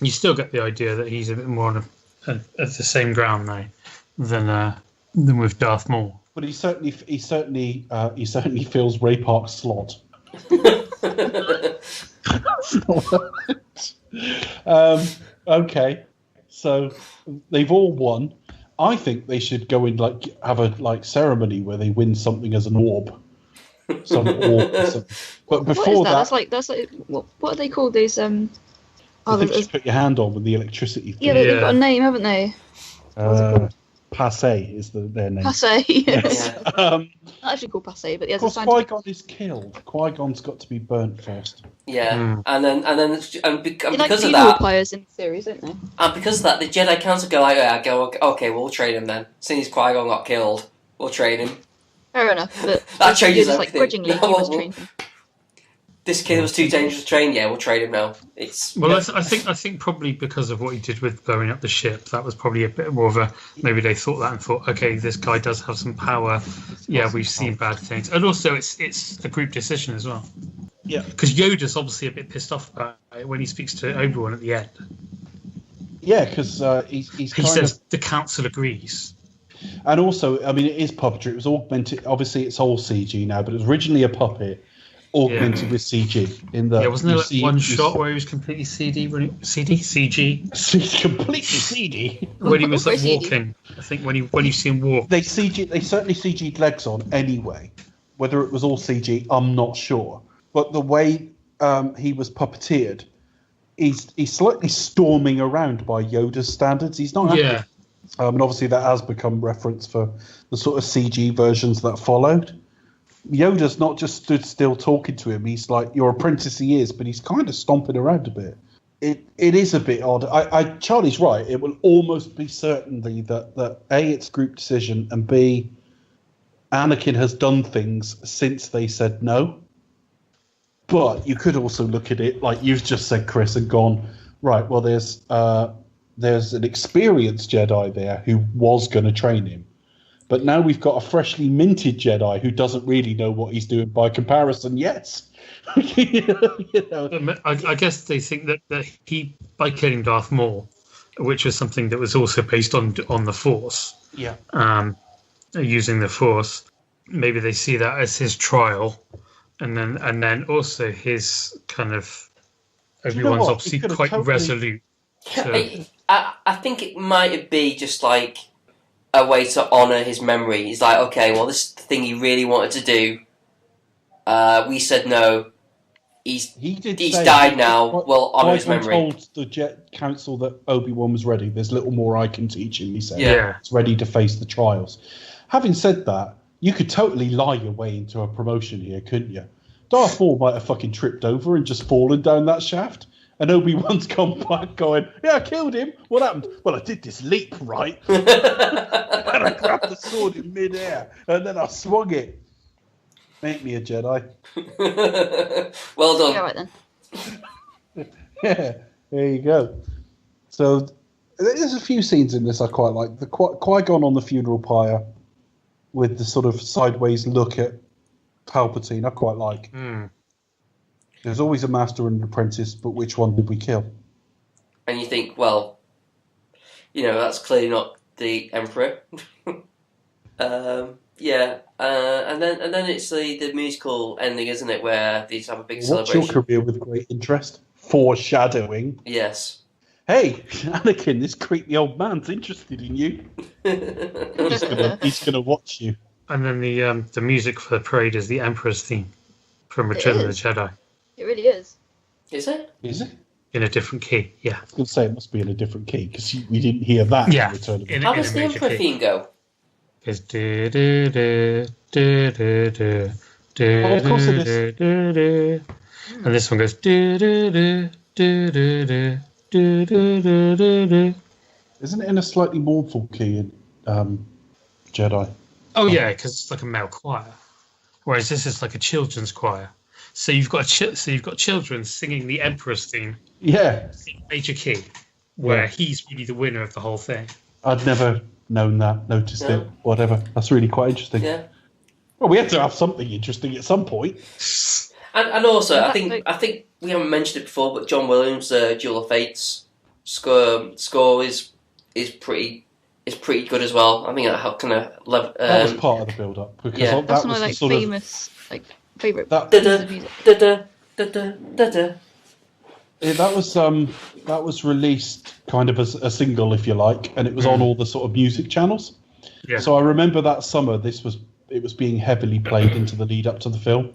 You still get the idea that he's a bit more on the same ground now than with Darth Maul. But he certainly fills Ray Park's slot. Okay, so they've all won. I think they should go and have a ceremony where they win something as an orb. Some orb. But before what is that? That's like what are they called? These the things you put your hand on with the electricity thing. Yeah, they've got a name, haven't they? Passe is their name. Passe, yes. Yeah. Not actually called Passe, but Of course, Qui-Gon is killed. Qui-Gon's got to be burnt first. Yeah, and because of evil that, players in the series, don't they? and because of that, the Jedi Council go okay, we'll train him then. Since Qui-Gon got killed, we'll train him. Fair enough, but That changes just everything. grudgingly he was trained. This kid was too dangerous to train. Yeah, we'll train him now. I think probably because of what he did with blowing up the ship, that was probably a bit more of a maybe they thought that and thought, okay, this guy does have some power. Yeah, we've seen bad things, and also it's a group decision as well. Yeah, because Yoda's obviously a bit pissed off about it when he speaks to Obi-Wan at the end. Yeah, because he says the council agrees. And also, I mean, it is puppetry. It was augmented. Obviously, it's all CG now, but it was originally a puppet augmented with CG. Wasn't there one shot where he was completely CG? Completely CD. When he was walking, I think when you see him walk, they certainly CG'd legs on anyway. Whether it was all CG, I'm not sure. But the way he was puppeteered, he's slightly storming around by Yoda's standards. He's not. Yeah. And obviously that has become reference for the sort of CG versions that followed. Yoda's not just stood still talking to him. He's like, your apprentice he is, but he's kind of stomping around a bit. It is a bit odd. Charlie's right. It will almost be certainly that A, it's group decision, and B, Anakin has done things since they said no. But you could also look at it like you've just said, Chris, and gone, right, well, there's an experienced Jedi there who was going to train him. But now we've got a freshly minted Jedi who doesn't really know what he's doing by comparison. Yes. I guess they think that he, by killing Darth Maul, which was something that was also based on the Force, using the Force, maybe they see that as his trial, and then also his kind of Obi-Wan's obviously quite resolute. I think it might be just like a way to honour his memory. He's like, okay, well, this is the thing he really wanted to do. We said no. He's died now. We'll honour his memory. Told the Jet Council that Obi-Wan was ready. There's little more I can teach him, he said. Yeah. It's ready to face the trials. Having said that, you could totally lie your way into a promotion here, couldn't you? Darth Maul might have fucking tripped over and just fallen down that shaft. And Obi-Wan's come back going, yeah, I killed him. What happened? Well, I did this leap, right? And I grabbed the sword in midair, and then I swung it. Make me a Jedi. Well done. Yeah, right then. Yeah, there you go. So there's a few scenes in this I quite like. The Qui-Gon on the funeral pyre with the sort of sideways look at Palpatine, I quite like. There's always a master and an apprentice, but which one did we kill? And you think, well, that's clearly not the Emperor. Yeah, and then it's the musical ending, isn't it, where these have a big celebration. Watch your career with great interest. Foreshadowing. Yes. Hey, Anakin, this creepy old man's interested in you. He's gonna watch you. And then the music for the parade is the Emperor's theme from Return of the Jedi. It really is. Is it? Is it? In a different key, yeah. I was going to say it must be in a different key because we didn't hear that. Yeah. In Return of the How does the Emperor theme go? It's of course it is. And this one goes. Isn't it in a slightly mournful key in Jedi? Oh yeah, because it's like a male choir, whereas this is like a children's choir. So you've got children singing the Emperor's theme. Yeah. In major key, where he's really the winner of the whole thing. I'd never known that, noticed it, whatever. That's really quite interesting. Yeah. Well, we had to have something interesting at some point. And also, I think we haven't mentioned it before, but John Williams' Duel of Fates score is pretty good as well. I think that kind of that was part of the build-up because that That's was one of the sort famous favorite that pieces of music. that was released kind of as a single, if you like, and it was on all the sort of music channels. Yeah. So I remember that summer it was being heavily played into the lead up to the film.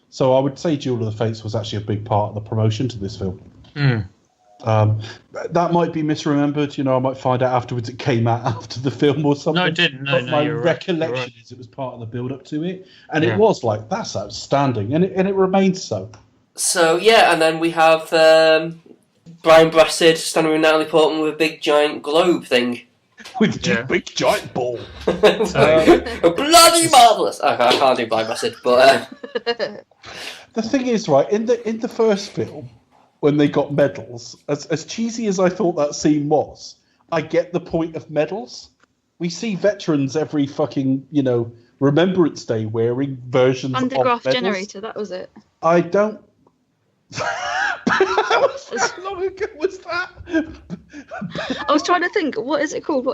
So I would say Duel of the Fates was actually a big part of the promotion to this film. That might be misremembered. I might find out afterwards it came out after the film or something. No, it didn't. But my you're recollection right. is it was part of the build-up to it. And it was like, that's outstanding. And it remains so. So, yeah, and then we have Brian Brassard standing with Natalie Portman with a big giant globe thing. With a big giant ball. Bloody marvellous! I can't do Brian Brassard, but... The thing is, right, in the first film, when they got medals, as cheesy as I thought that scene was, I get the point of medals. We see veterans every fucking, Remembrance Day wearing versions of medals. Undergraph generator, that was it. I don't... How long ago was that? I was trying to think, what is it called?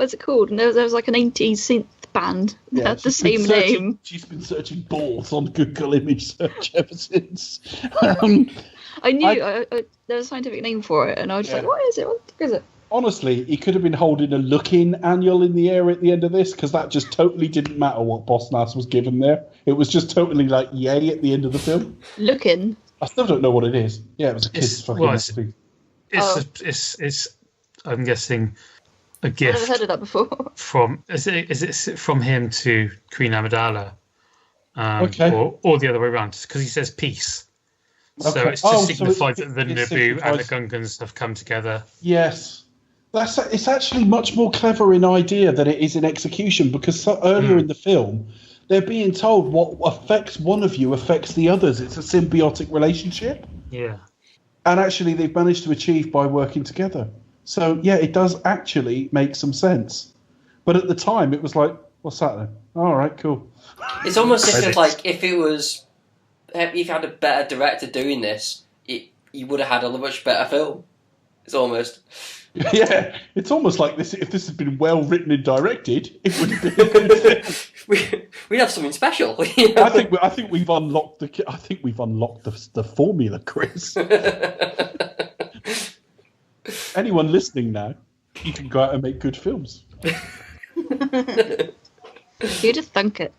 And there was like an 80s synth band that had the same name. She's been searching balls on Google image search ever since. I knew there was a scientific name for it, and I was just like, what is it? What is it? Honestly, he could have been holding a look-in annual in the air at the end of this, because that just totally didn't matter what Boss Nass was given there. It was just totally like, yay, at the end of the film. Look-in? I still don't know what it is. Yeah, it was a kid's fucking... It's I'm guessing, a gift. I've never heard of that before. Is it from him to Queen Amidala? Okay. Or the other way around, because he says peace. So Okay. it's to signify that the it Naboo and the signifies- Gungans have come together. Yes. It's actually much more clever in idea than it is in execution, because earlier in the film, they're being told what affects one of you affects the others. It's a symbiotic relationship. Yeah. And actually, they've managed to achieve by working together. So, yeah, it does actually make some sense. But at the time, it was like, what's that then? All right, cool. It's almost as if, like, if you had a better director doing this, you would have had a much better film. It's almost... Yeah, it's almost like this. If this had been well written and directed, it would have been a good film. We'd have something special. I think we've unlocked the formula, Chris. Anyone listening now, you can go out and make good films. You'd have thunk it.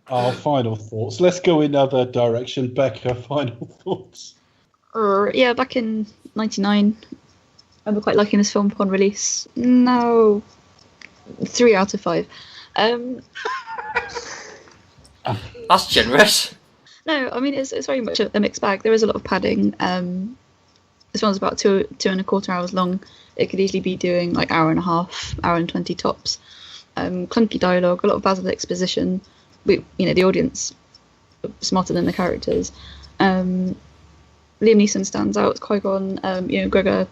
Our final thoughts. Let's go in another direction. Becca, final thoughts. Yeah, back in '99, I remember quite liking this film upon release. No, 3 out of 5. That's generous. No, I mean it's very much a mixed bag. There is a lot of padding. This one's about 2.25 hours long. It could easily be doing like hour and a half, hour and 20 tops. Clunky dialogue, a lot of basal exposition. The audience smarter than the characters. Liam Neeson stands out. Qui-Gon, Gregor.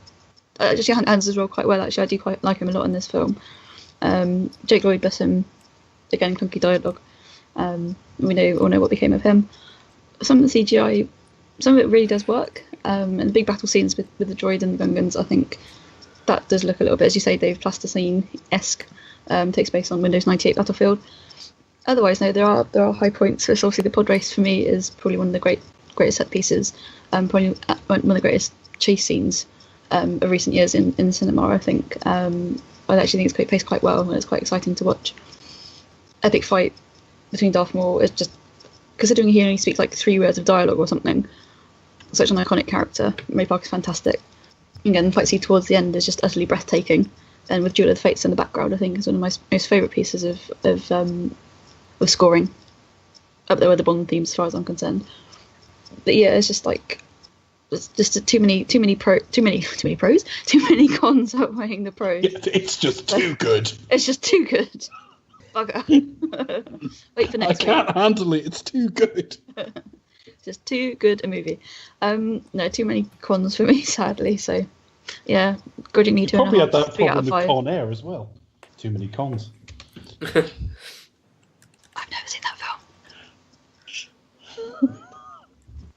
Just he handles his role quite well. Actually, I do quite like him a lot in this film. Jake Lloyd, bless him. Again, clunky dialogue. We all know what became of him. Some of the CGI, some of it really does work. And the big battle scenes with the droid and the Gungans, I think that does look a little bit, as you say, Dave, plasticine-esque. Takes place on Windows 98 Battlefield. Otherwise, no, there are high points. So obviously, the pod race for me is probably one of the greatest set pieces. Probably one of the greatest chase scenes of recent years in cinema. I think. I actually think it's paced quite well, and it's quite exciting to watch. Epic fight between Darth Maul is just, considering he only speaks like 3 words of dialogue or something, such an iconic character. Ray Park is fantastic. Again, the fight scene towards the end is just utterly breathtaking. And with Duel of the Fates in the background, I think is one of my most favourite pieces of scoring. Up there with the Bond themes, as far as I'm concerned. But yeah, it's just like too many cons outweighing the pros. It's just too good. It's just too good. Bugger. Wait for next week. I can't handle it. It's too good. Just too good a movie. No, too many cons for me, sadly. So, yeah, grudging me 2.5. Probably had that 3 out problem of with 5. Con Air as well. Too many cons. I've never seen that film.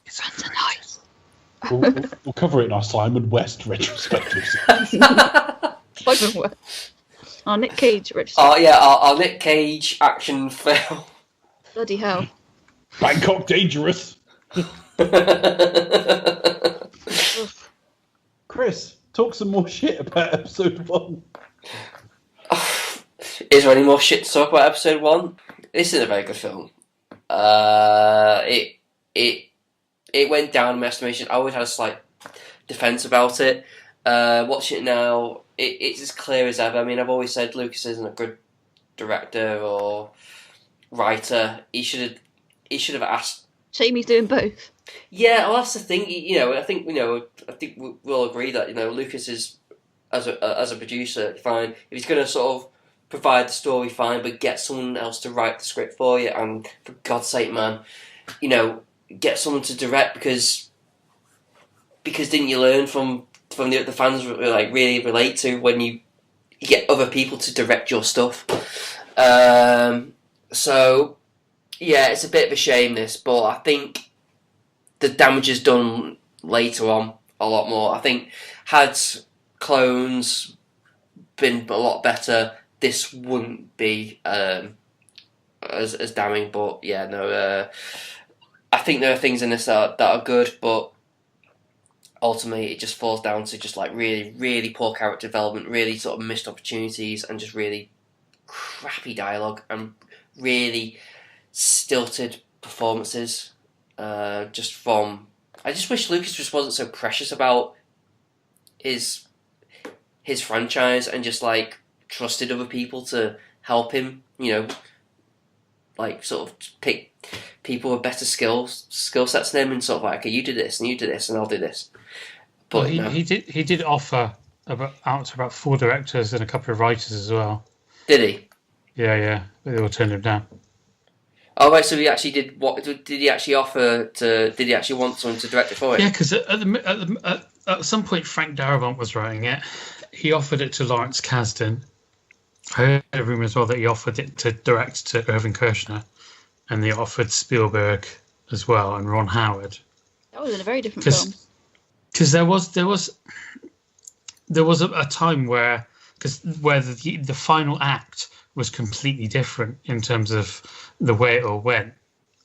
It sounds nice. We'll cover it in our Simon West retrospective. Simon West. Our Nick Cage retrospective. Oh yeah, our Nick Cage action film. Bloody hell. Bangkok Dangerous. Chris, talk some more shit about episode 1. Is there any more shit to talk about episode 1? This is a very good film. It went down in my estimation. I always had a slight defence about it. Watching it now, it's as clear as ever. I mean, I've always said Lucas isn't a good director or writer. He should have asked. Shame he's doing both. Yeah, well, that's the thing. I think we'll agree that Lucas is as a producer fine. If he's going to sort of provide the story, fine, but get someone else to write the script for you. And for God's sake, man, get someone to direct because didn't you learn from the fans like really relate to when you get other people to direct your stuff. So yeah, it's a bit of a shame this, but I think the damage is done later on a lot more. I think had Clones been a lot better, this wouldn't be as damning. But yeah, no, I think there are things in this that are good, but ultimately it just falls down to just like really, really poor character development, really sort of missed opportunities, and just really crappy dialogue and really stilted performances. I just wish Lucas just wasn't so precious about his franchise and just like trusted other people to help him. Like sort of pick people with better skill sets than him and sort of like, okay, you do this and you do this and I'll do this. But he did offer out to about 4 directors and a couple of writers as well. Did he? Yeah, but they all turned him down. Oh right, so he actually did. What did he actually offer to? Did he actually want someone to direct it for him? Yeah, because at some point Frank Darabont was writing it. He offered it to Lawrence Kasdan. I heard a rumour as well that he offered it to direct to Irvin Kershner, and they offered Spielberg as well and Ron Howard. That was in a very different film. Because there was a time where the final act was completely different in terms of the way it all went,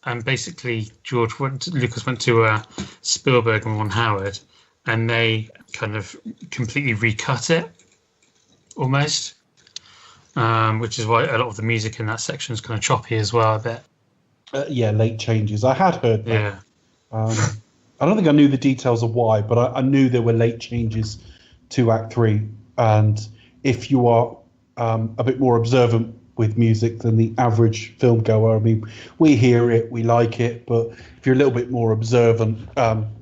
and basically Lucas went to Spielberg and Ron Howard, and they kind of completely recut it, almost, which is why a lot of the music in that section is kind of choppy as well a bit. Late changes. I had heard that. Yeah. I don't think I knew the details of why, but I knew there were late changes to Act 3. And if you are a bit more observant with music than the average film goer. I mean, we hear it, we like it, but if you're a little bit more observant,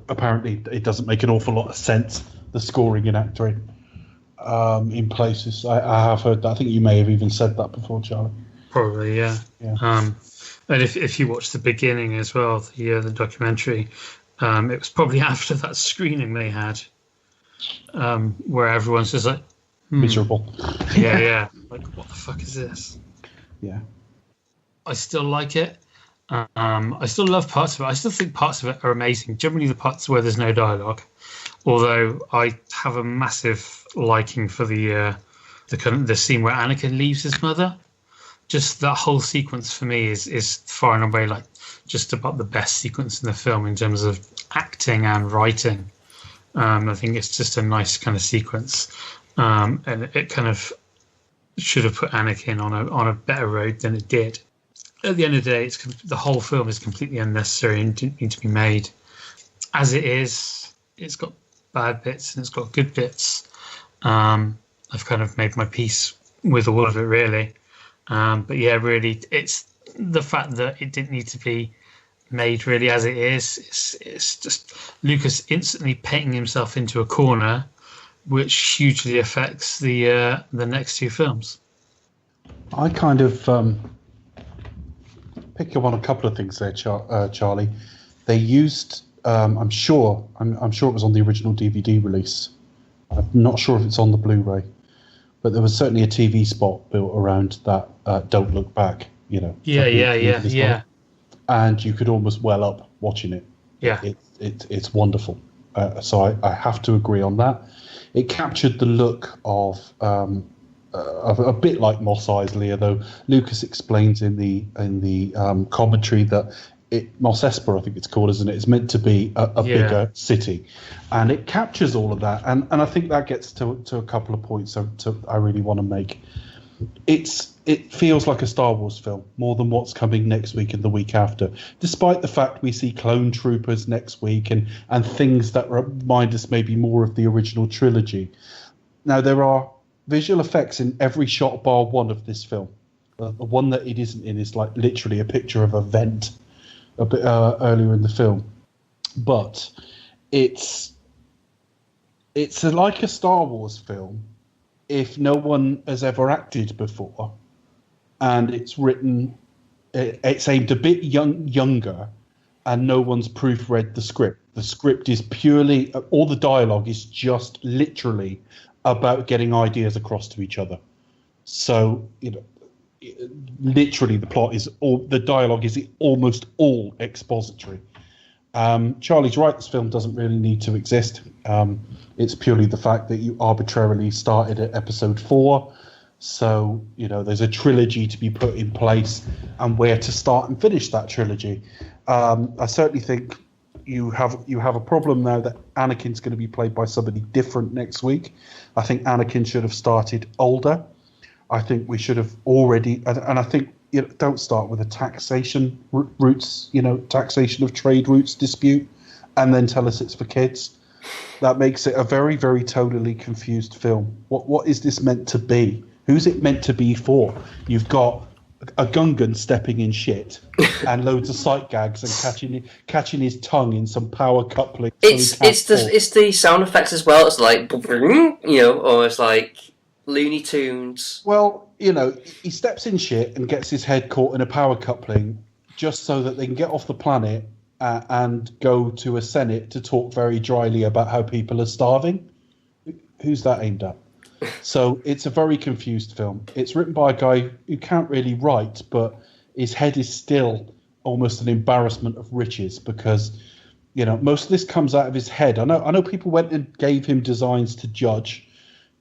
apparently it doesn't make an awful lot of sense, the scoring and acting in places. I have heard that. I think you may have even said that before, Charlie. Probably, yeah. And if you watch the beginning as well, the documentary, it was probably after that screening they had, where everyone's just like, miserable. Yeah. Like, what the fuck is this? Yeah. I still like it. I still love parts of it. I still think parts of it are amazing. Generally, the parts where there's no dialogue. Although I have a massive liking for the scene where Anakin leaves his mother. Just that whole sequence for me is far and away like just about the best sequence in the film in terms of acting and writing. I think it's just a nice kind of sequence, and it kind of should have put Anakin on a better road than it did. At the end of the day, the whole film is completely unnecessary and didn't need to be made. As it is, it's got bad bits and it's got good bits. I've kind of made my peace with all of it, really. But yeah, really, it's the fact that it didn't need to be made really as it is. It's just Lucas instantly painting himself into a corner, which hugely affects the next two films. I kind of pick up on a couple of things there, Charlie. They used, I'm sure it was on the original DVD release. I'm not sure if it's on the Blu-ray, but there was certainly a TV spot built around that "Don't Look Back." Yeah. And you could almost well up watching it. Yeah, it's wonderful. So I have to agree on that. It captured the look of a bit like Mos Eisley, although Lucas explains in the commentary that Mos Espa, I think it's called, isn't it? It's meant to be a bigger city, and it captures all of that. And I think that gets to a couple of points I really want to make. It feels like a Star Wars film more than what's coming next week and the week after, despite the fact we see clone troopers next week and things that remind us maybe more of the original trilogy. Now, there are visual effects in every shot bar one of this film. The one that it isn't in is like literally a picture of a vent a bit earlier in the film. But it's like a Star Wars film if no one has ever acted before, and it's aimed a bit younger, and no one's proofread the script. The script is purely, all the dialogue is just literally about getting ideas across to each other. So, literally the dialogue is almost all expository. Charlie's right, this film doesn't really need to exist. It's purely the fact that you arbitrarily started at episode 4. So, there's a trilogy to be put in place and where to start and finish that trilogy. I certainly think you have a problem now that Anakin's going to be played by somebody different next week. I think Anakin should have started older. I think we should have already, and I think don't start with a taxation routes, taxation of trade routes dispute, and then tell us it's for kids. That makes it a very, very totally confused film. What is this meant to be? Who's it meant to be for? You've got a Gungan stepping in shit and loads of sight gags and catching his tongue in some power coupling. It's the sound effects as well. It's like or it's like Looney Tunes. Well, he steps in shit and gets his head caught in a power coupling just so that they can get off the planet and go to a Senate to talk very dryly about how people are starving. Who's that aimed at? So it's a very confused film. It's written by a guy who can't really write, but his head is still almost an embarrassment of riches because, most of this comes out of his head. I know people went and gave him designs to judge,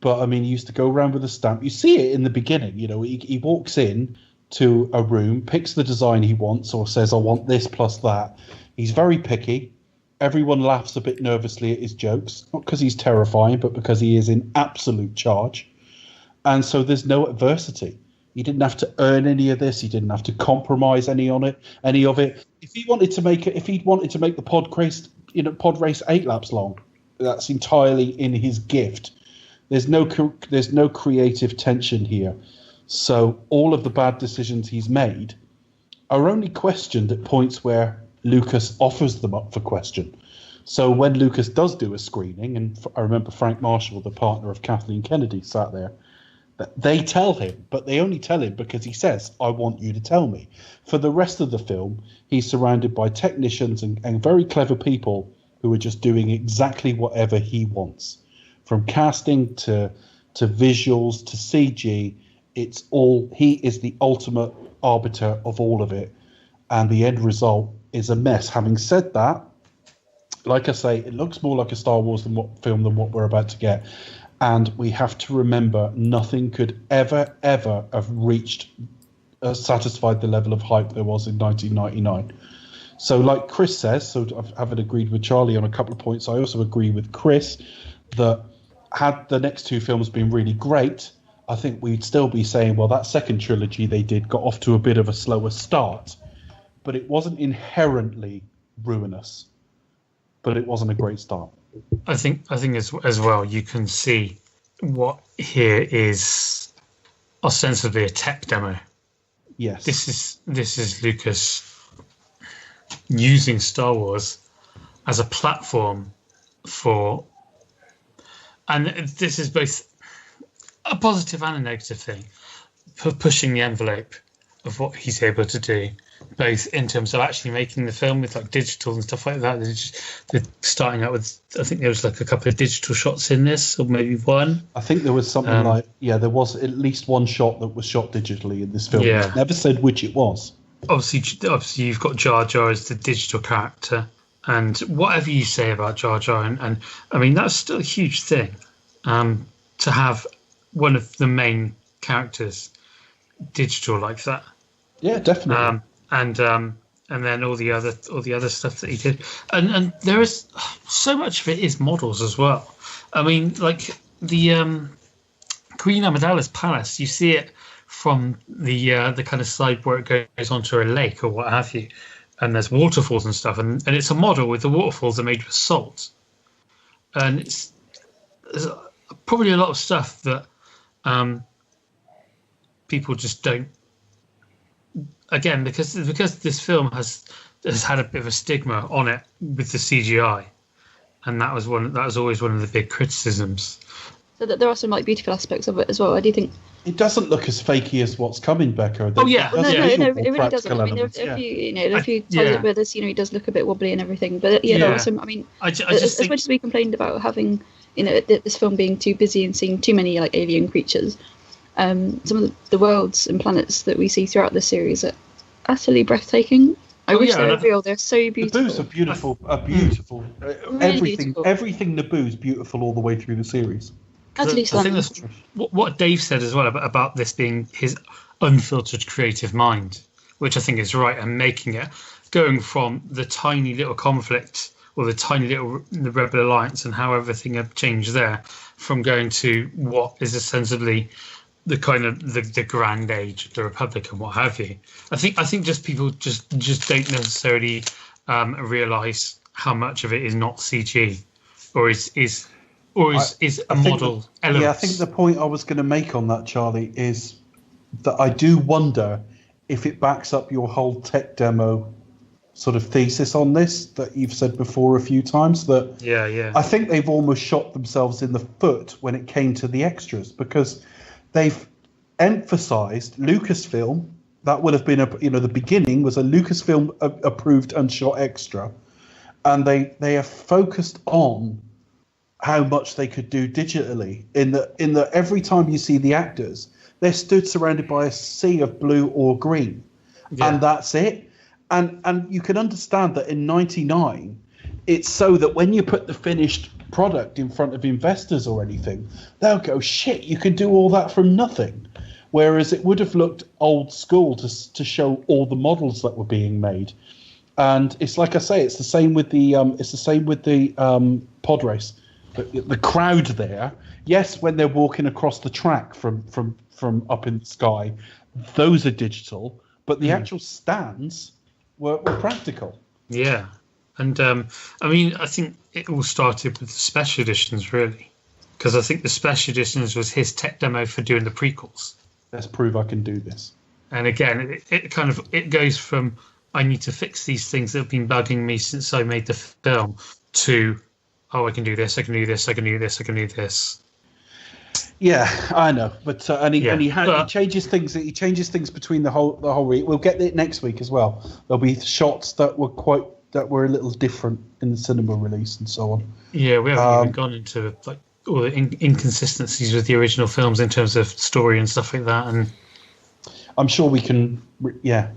but I mean, he used to go around with a stamp. You see it in the beginning, he walks in to a room, picks the design he wants or says, I want this plus that. He's very picky. Everyone laughs a bit nervously at his jokes, not because he's terrifying, but because he is in absolute charge. And so there's no adversity. He didn't have to earn any of this. He didn't have to compromise any of it. If he wanted to make the pod race 8 laps long, that's entirely in his gift. There's no creative tension here. So all of the bad decisions he's made are only questioned at points where Lucas offers them up for question. So when Lucas does do a screening, and I remember Frank Marshall, the partner of Kathleen Kennedy, sat there, that they tell him, but they only tell him because he says, I want you to tell me. For the rest of the film, he's surrounded by technicians and very clever people who are just doing exactly whatever he wants. From casting to visuals to CG, it's all, he is the ultimate arbiter of all of it. And the end result is a mess. Having said that, like I say, it looks more like a Star Wars film than what we're about to get. And we have to remember nothing could ever have reached, satisfied the level of hype there was in 1999. So like Chris says, so I haven't agreed with Charlie on a couple of points. I also agree with Chris that had the next two films been really great, I think we'd still be saying, well, that second trilogy they did got off to a bit of a slower start. But it wasn't inherently ruinous. But it wasn't a great start. I think as well, you can see what here is ostensibly a tech demo. Yes. This is Lucas using Star Wars as a platform for, and this is both a positive and a negative thing, for pushing the envelope of what he's able to do, both in terms of actually making the film with like digital and stuff like that. They're starting out with, I think there was like a couple of digital shots in this, or maybe one. I think there was something there was at least one shot that was shot digitally in this film. Yeah. It never said which it was. Obviously you've got Jar Jar as the digital character, and whatever you say about Jar Jar, and I mean, that's still a huge thing, to have one of the main characters digital like that. Yeah, definitely. And then all the other stuff that he did, and there is so much of it is models as well. I mean, like the Queen Amidala's palace, you see it from the kind of side where it goes onto a lake or what have you, and there's waterfalls and stuff, and it's a model with the waterfalls are made with salt, and there's probably a lot of stuff that people just don't. Again, because this film has had a bit of a stigma on it with the CGI, and that was always one of the big criticisms. So that there are some like beautiful aspects of it as well. I do think it doesn't look as fakey as what's coming, Becca. Oh yeah, no, it really doesn't. I mean, elements, if you tell it with us, he does look a bit wobbly and everything. But there are some. I mean, I just as think, much as we complained about having this film being too busy and seeing too many like alien creatures. Some of the worlds and planets that we see throughout the series are utterly breathtaking. I wish they were real. They're so beautiful. Naboo's are beautiful. Really beautiful. Everything Naboo's beautiful all the way through the series. Utterly stunning. I think that's what Dave said as well about this being his unfiltered creative mind, which I think is right, and making it going from the tiny little conflict or the tiny little the Rebel Alliance and how everything had changed there, from going to what is ostensibly the kind of the grand age of the Republic and what have you. I think just people just don't necessarily realise how much of it is not CG or is a model element. Yeah, I think the point I was going to make on that, Charlie, is that I do wonder if it backs up your whole tech demo sort of thesis on this that you've said before a few times, that I think they've almost shot themselves in the foot when it came to the extras, because they've emphasized Lucasfilm. That would have been the beginning was a Lucasfilm approved unshot extra, and they have focused on how much they could do digitally. In the every time you see the actors, they're stood surrounded by a sea of blue or green, and that's it. And you can understand that in '99, it's so that when you put the finished product in front of investors or anything, they'll go, shit, you can do all that from nothing. Whereas it would have looked old school to show all the models that were being made. And it's like I say, it's the same with the pod race. The crowd there, yes, when they're walking across the track from up in the sky, those are digital, but the actual stands were practical. Yeah. And I mean, I think it all started with the special editions, really, because I think the special editions was his tech demo for doing the prequels. Let's prove I can do this. And again, it goes from I need to fix these things that have been bugging me since I made the film to I can do this, I can do this, I can do this, I can do this. Yeah, I know, but he changes things. He changes things between the whole week. We'll get it next week as well. There'll be shots that were a little different in the cinema release and so on. Yeah, we haven't even gone into like all the inconsistencies with the original films in terms of story and stuff like that. And I'm sure we can,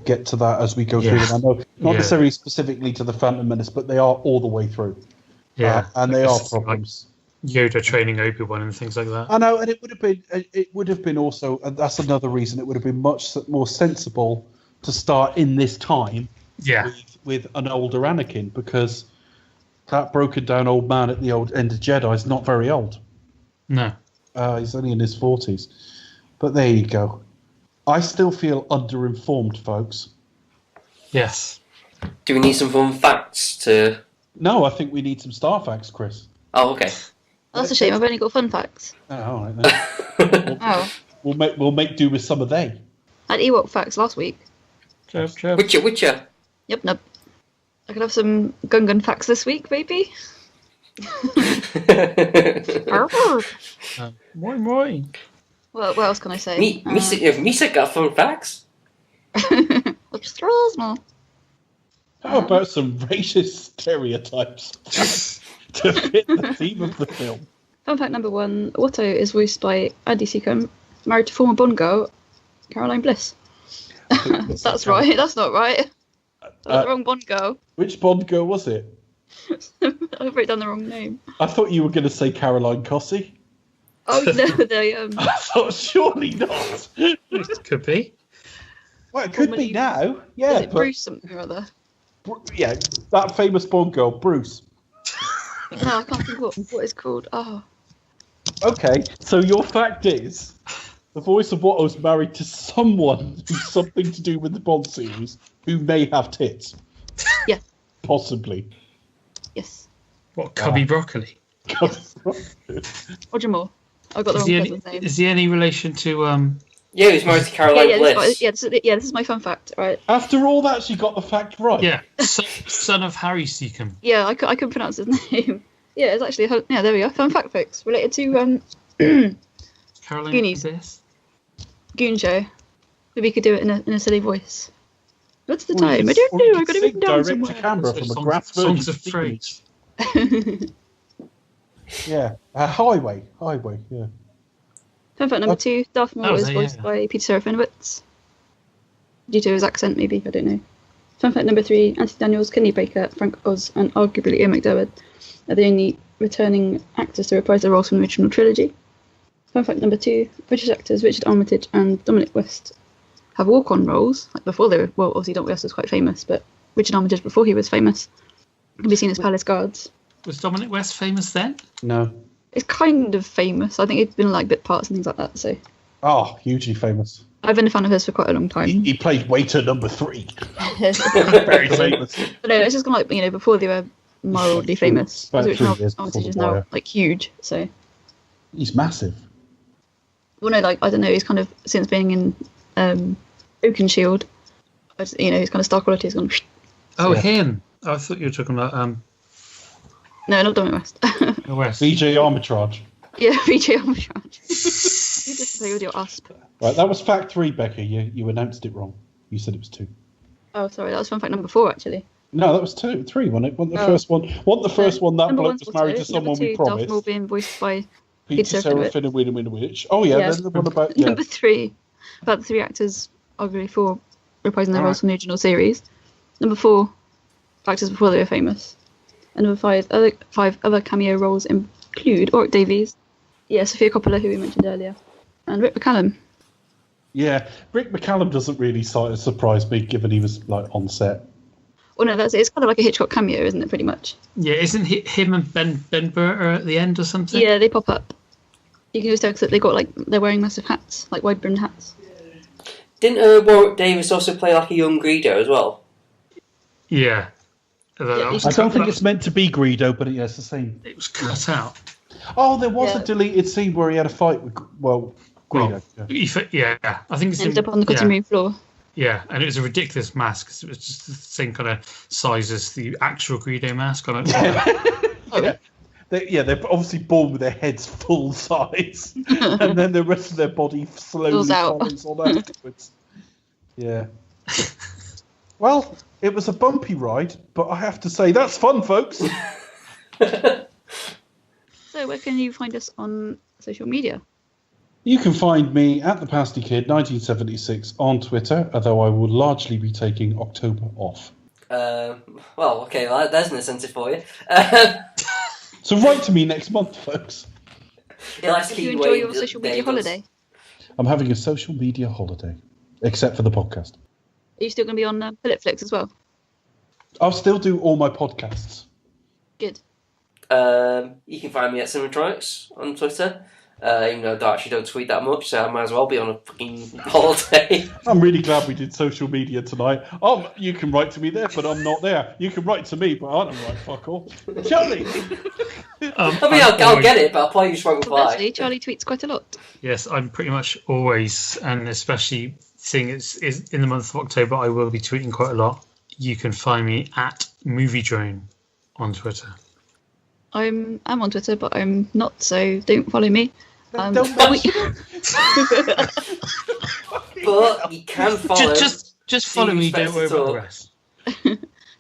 get to that as we go through them. I know not necessarily specifically to the Phantom Menace, but they are all the way through. Yeah, and they are problems. Like Yoda training Obi-Wan and things like that. I know, and it would have been also, and that's another reason it would have been much more sensible to start in this time. Yeah. With an older Anakin, because that broken down old man at the old end of Jedi is not very old. No. He's only in his 40s. But there you go. I still feel underinformed, folks. Yes. Do we need some fun facts to... No, I think we need some star facts, Chris. Oh, okay. That's a shame. I've only got fun facts. Oh, all right then. We'll make do with some of they. I had Ewok facts last week. Chirp. Witcher. Yep. I could have some Gungan facts this week, maybe. Moi. What else can I say? Misa got fun facts. Extraordinary. How about some racist stereotypes to fit the theme of the film? Fun fact number 1, Watto is voiced by Andy Secombe, married to former Bond girl, Caroline Bliss. That's right, that's not right. That's the wrong Bond girl. Which Bond girl was it? I wrote down the wrong name. I thought you were going to say Caroline Cossey. Oh, no, they... I thought, surely not. Could be. Well, it could be now. Yeah, Is it Bruce something or other? Yeah, that famous Bond girl, Bruce. No, I can't think what it's called. Oh. Okay, so your fact is the voice of Watto's married to someone who's something to do with the Bond series who may have tits. Yeah. Possibly. Yes. What, Cubby Broccoli? Roger Moore. I got the wrong person's name. Is he any relation to Yeah, he was married to Caroline Bliss. This is my fun fact, right? After all that, she got the fact right. Yeah, son of Harry Secombe. Yeah, I couldn't pronounce his name. Yeah, it's actually there we go. Fun fact fix related to Caroline Goonies. Bliss. Goon Show. Maybe we could do it in a silly voice. What's the Well, time? you I don't know. I could got it sing written down direct somewhere. to camera from a Songs- grass songs virgin of speaking. praise. Yeah, highway, yeah. Fun fact number 2, Darth Maul is yeah. voiced by Peter Serafinowicz. Due to his accent, maybe, I don't know. Fun fact number 3, Anthony Daniels, Kenny Baker, Frank Oz, and arguably Ian McDiarmid are the only returning actors to reprise their roles from the original trilogy. Fun fact number 2, British actors Richard Armitage and Dominic West have walk-on roles, like before they were, well, obviously Dominic West was quite famous, but Richard Armitage, before he was famous, can be seen as palace guards. Was Dominic West famous then? No. It's kind of famous. I think he's been like bit parts and things like that, so... Oh, hugely famous. I've been a fan of his for quite a long time. He played waiter number 3. Very famous. But no, it's just kind of like, before they were mildly famous. About Because 3 Richard years Armitage is before the now, wire. like, huge, so... He's massive. Well, no, like, I don't know, he's kind of, since being in Oakenshield, his kind of star quality has gone... Oh, Yeah. him. I thought you were talking about No, not Dominic West. West. VJ Armitage. Yeah, VJ Armitage. You just play with your asp. Right, that was fact 3, Becca. You announced it wrong. You said it was 2. Oh, sorry, that was fun fact number 4, actually. No, that was 2. 3, wasn't it? Wasn't the first one? Wasn't the first one that Number bloke one's was married to also- number someone we 2, Darth Maul promised? being voiced by Peter Serafinowicz. Serafin and Winowich. Oh, yeah, Yeah. then the one about... Yeah. Number 3, about the 3 actors, arguably 4, reprising their roles from the original series. Number 4, actors before they were famous. And number 5 other cameo roles include Oric Davies, Sophia Coppola, who we mentioned earlier, and Rick McCallum. Yeah, Rick McCallum doesn't really surprise me, given he was like on set. Well, no, it's kind of like a Hitchcock cameo, isn't it? Pretty much. Yeah, isn't him and Ben Burr at the end or something? Yeah, they pop up. You can just tell because they got they're wearing massive hats, like wide brimmed hats. Didn't Warwick Davis also play like a young Greedo as well? Yeah. Yeah, I don't think it's meant to be Greedo, but it's the same. It was cut out. Oh, there was Yeah. a deleted scene where he had a fight with, Greedo, I think it's Ended up on the cutting room floor. Yeah, and it was a ridiculous mask 'cause it was just the same kind of size as the actual Greedo mask on it. They're obviously born with their heads full size, and then the rest of their body slowly follows on afterwards. Yeah. Well, it was a bumpy ride, but I have to say that's fun, folks. So where can you find us on social media? You can find me at the Pasty Kid 1976 on Twitter, although I will largely be taking October off. There's an incentive for you. So write to me next month, folks. If you enjoy your social media holiday. I'm having a social media holiday, except for the podcast. Are you still going to be on Philipflix as well? I'll still do all my podcasts. Good. You can find me at Cinematronics on Twitter. Even though I actually don't tweet that much, so I might as well be on a fucking holiday. I'm really glad we did social media tonight. You can write to me there, but I'm not there. You can write to me, but I don't write fuck all. Charlie! I'll get it, but I'll probably just won't reply. Actually, Charlie tweets quite a lot. Yes, I'm pretty much always, and especially seeing it's in the month of October, I will be tweeting quite a lot. You can find me at Movie Drone on Twitter. I'm on Twitter, but I'm not, so don't follow me. But you can follow. Just follow me. Don't worry about the rest.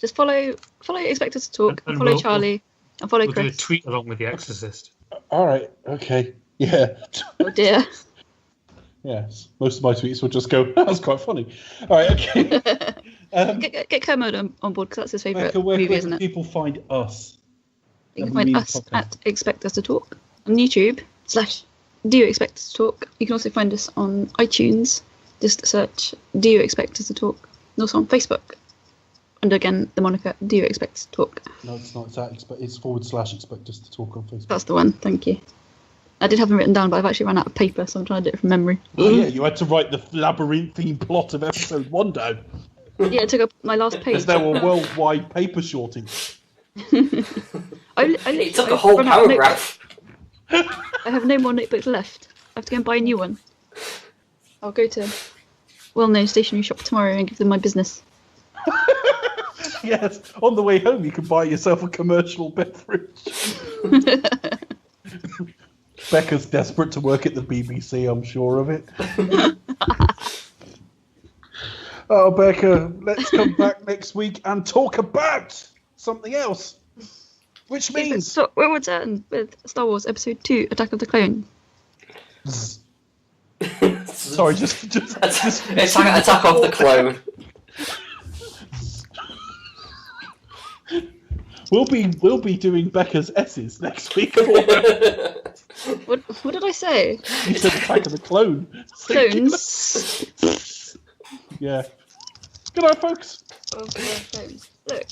Just follow Expect Us to Talk. And follow Charlie. And follow Chris. Chris. Do a tweet along with The Exorcist. All right. Okay. Yeah. Oh dear. Yes. Most of my tweets will just go, that was quite funny. All right. Okay. Get Kermode on board, because that's his favourite Becca, where movie, can isn't it? people find us? You can find us at Expect Us to Talk on YouTube / Do You Expect Us to Talk. You can also find us on iTunes. Just search Do You Expect Us to Talk. And also on Facebook. And again, the moniker Do You Expect Us to Talk. No, it's not. It's /Expect Us to Talk on Facebook. That's the one. Thank you. I did have them written down, but I've actually run out of paper, so I'm trying to do it from memory. Oh yeah, you had to write the labyrinthine plot of episode 1 down. Yeah, it took up my last page. Because there were worldwide paper shortage. It took a whole paragraph. I have no more notebooks left. I have to go and buy a new one. I'll go to well-known stationery shop tomorrow and give them my business. Yes, on the way home you can buy yourself a commercial beverage. Becca's desperate to work at the BBC, I'm sure of it. Oh, Becca, let's come back next week and talk about something else. Which means... So we'll return with Star Wars Episode 2, Attack of the Clones. Sorry, just Attack of the Clone. We'll be doing Becca's S's next week. What did I say? You said Attack of the Clone. Clones. Yeah. Good night, folks. Clones. Look.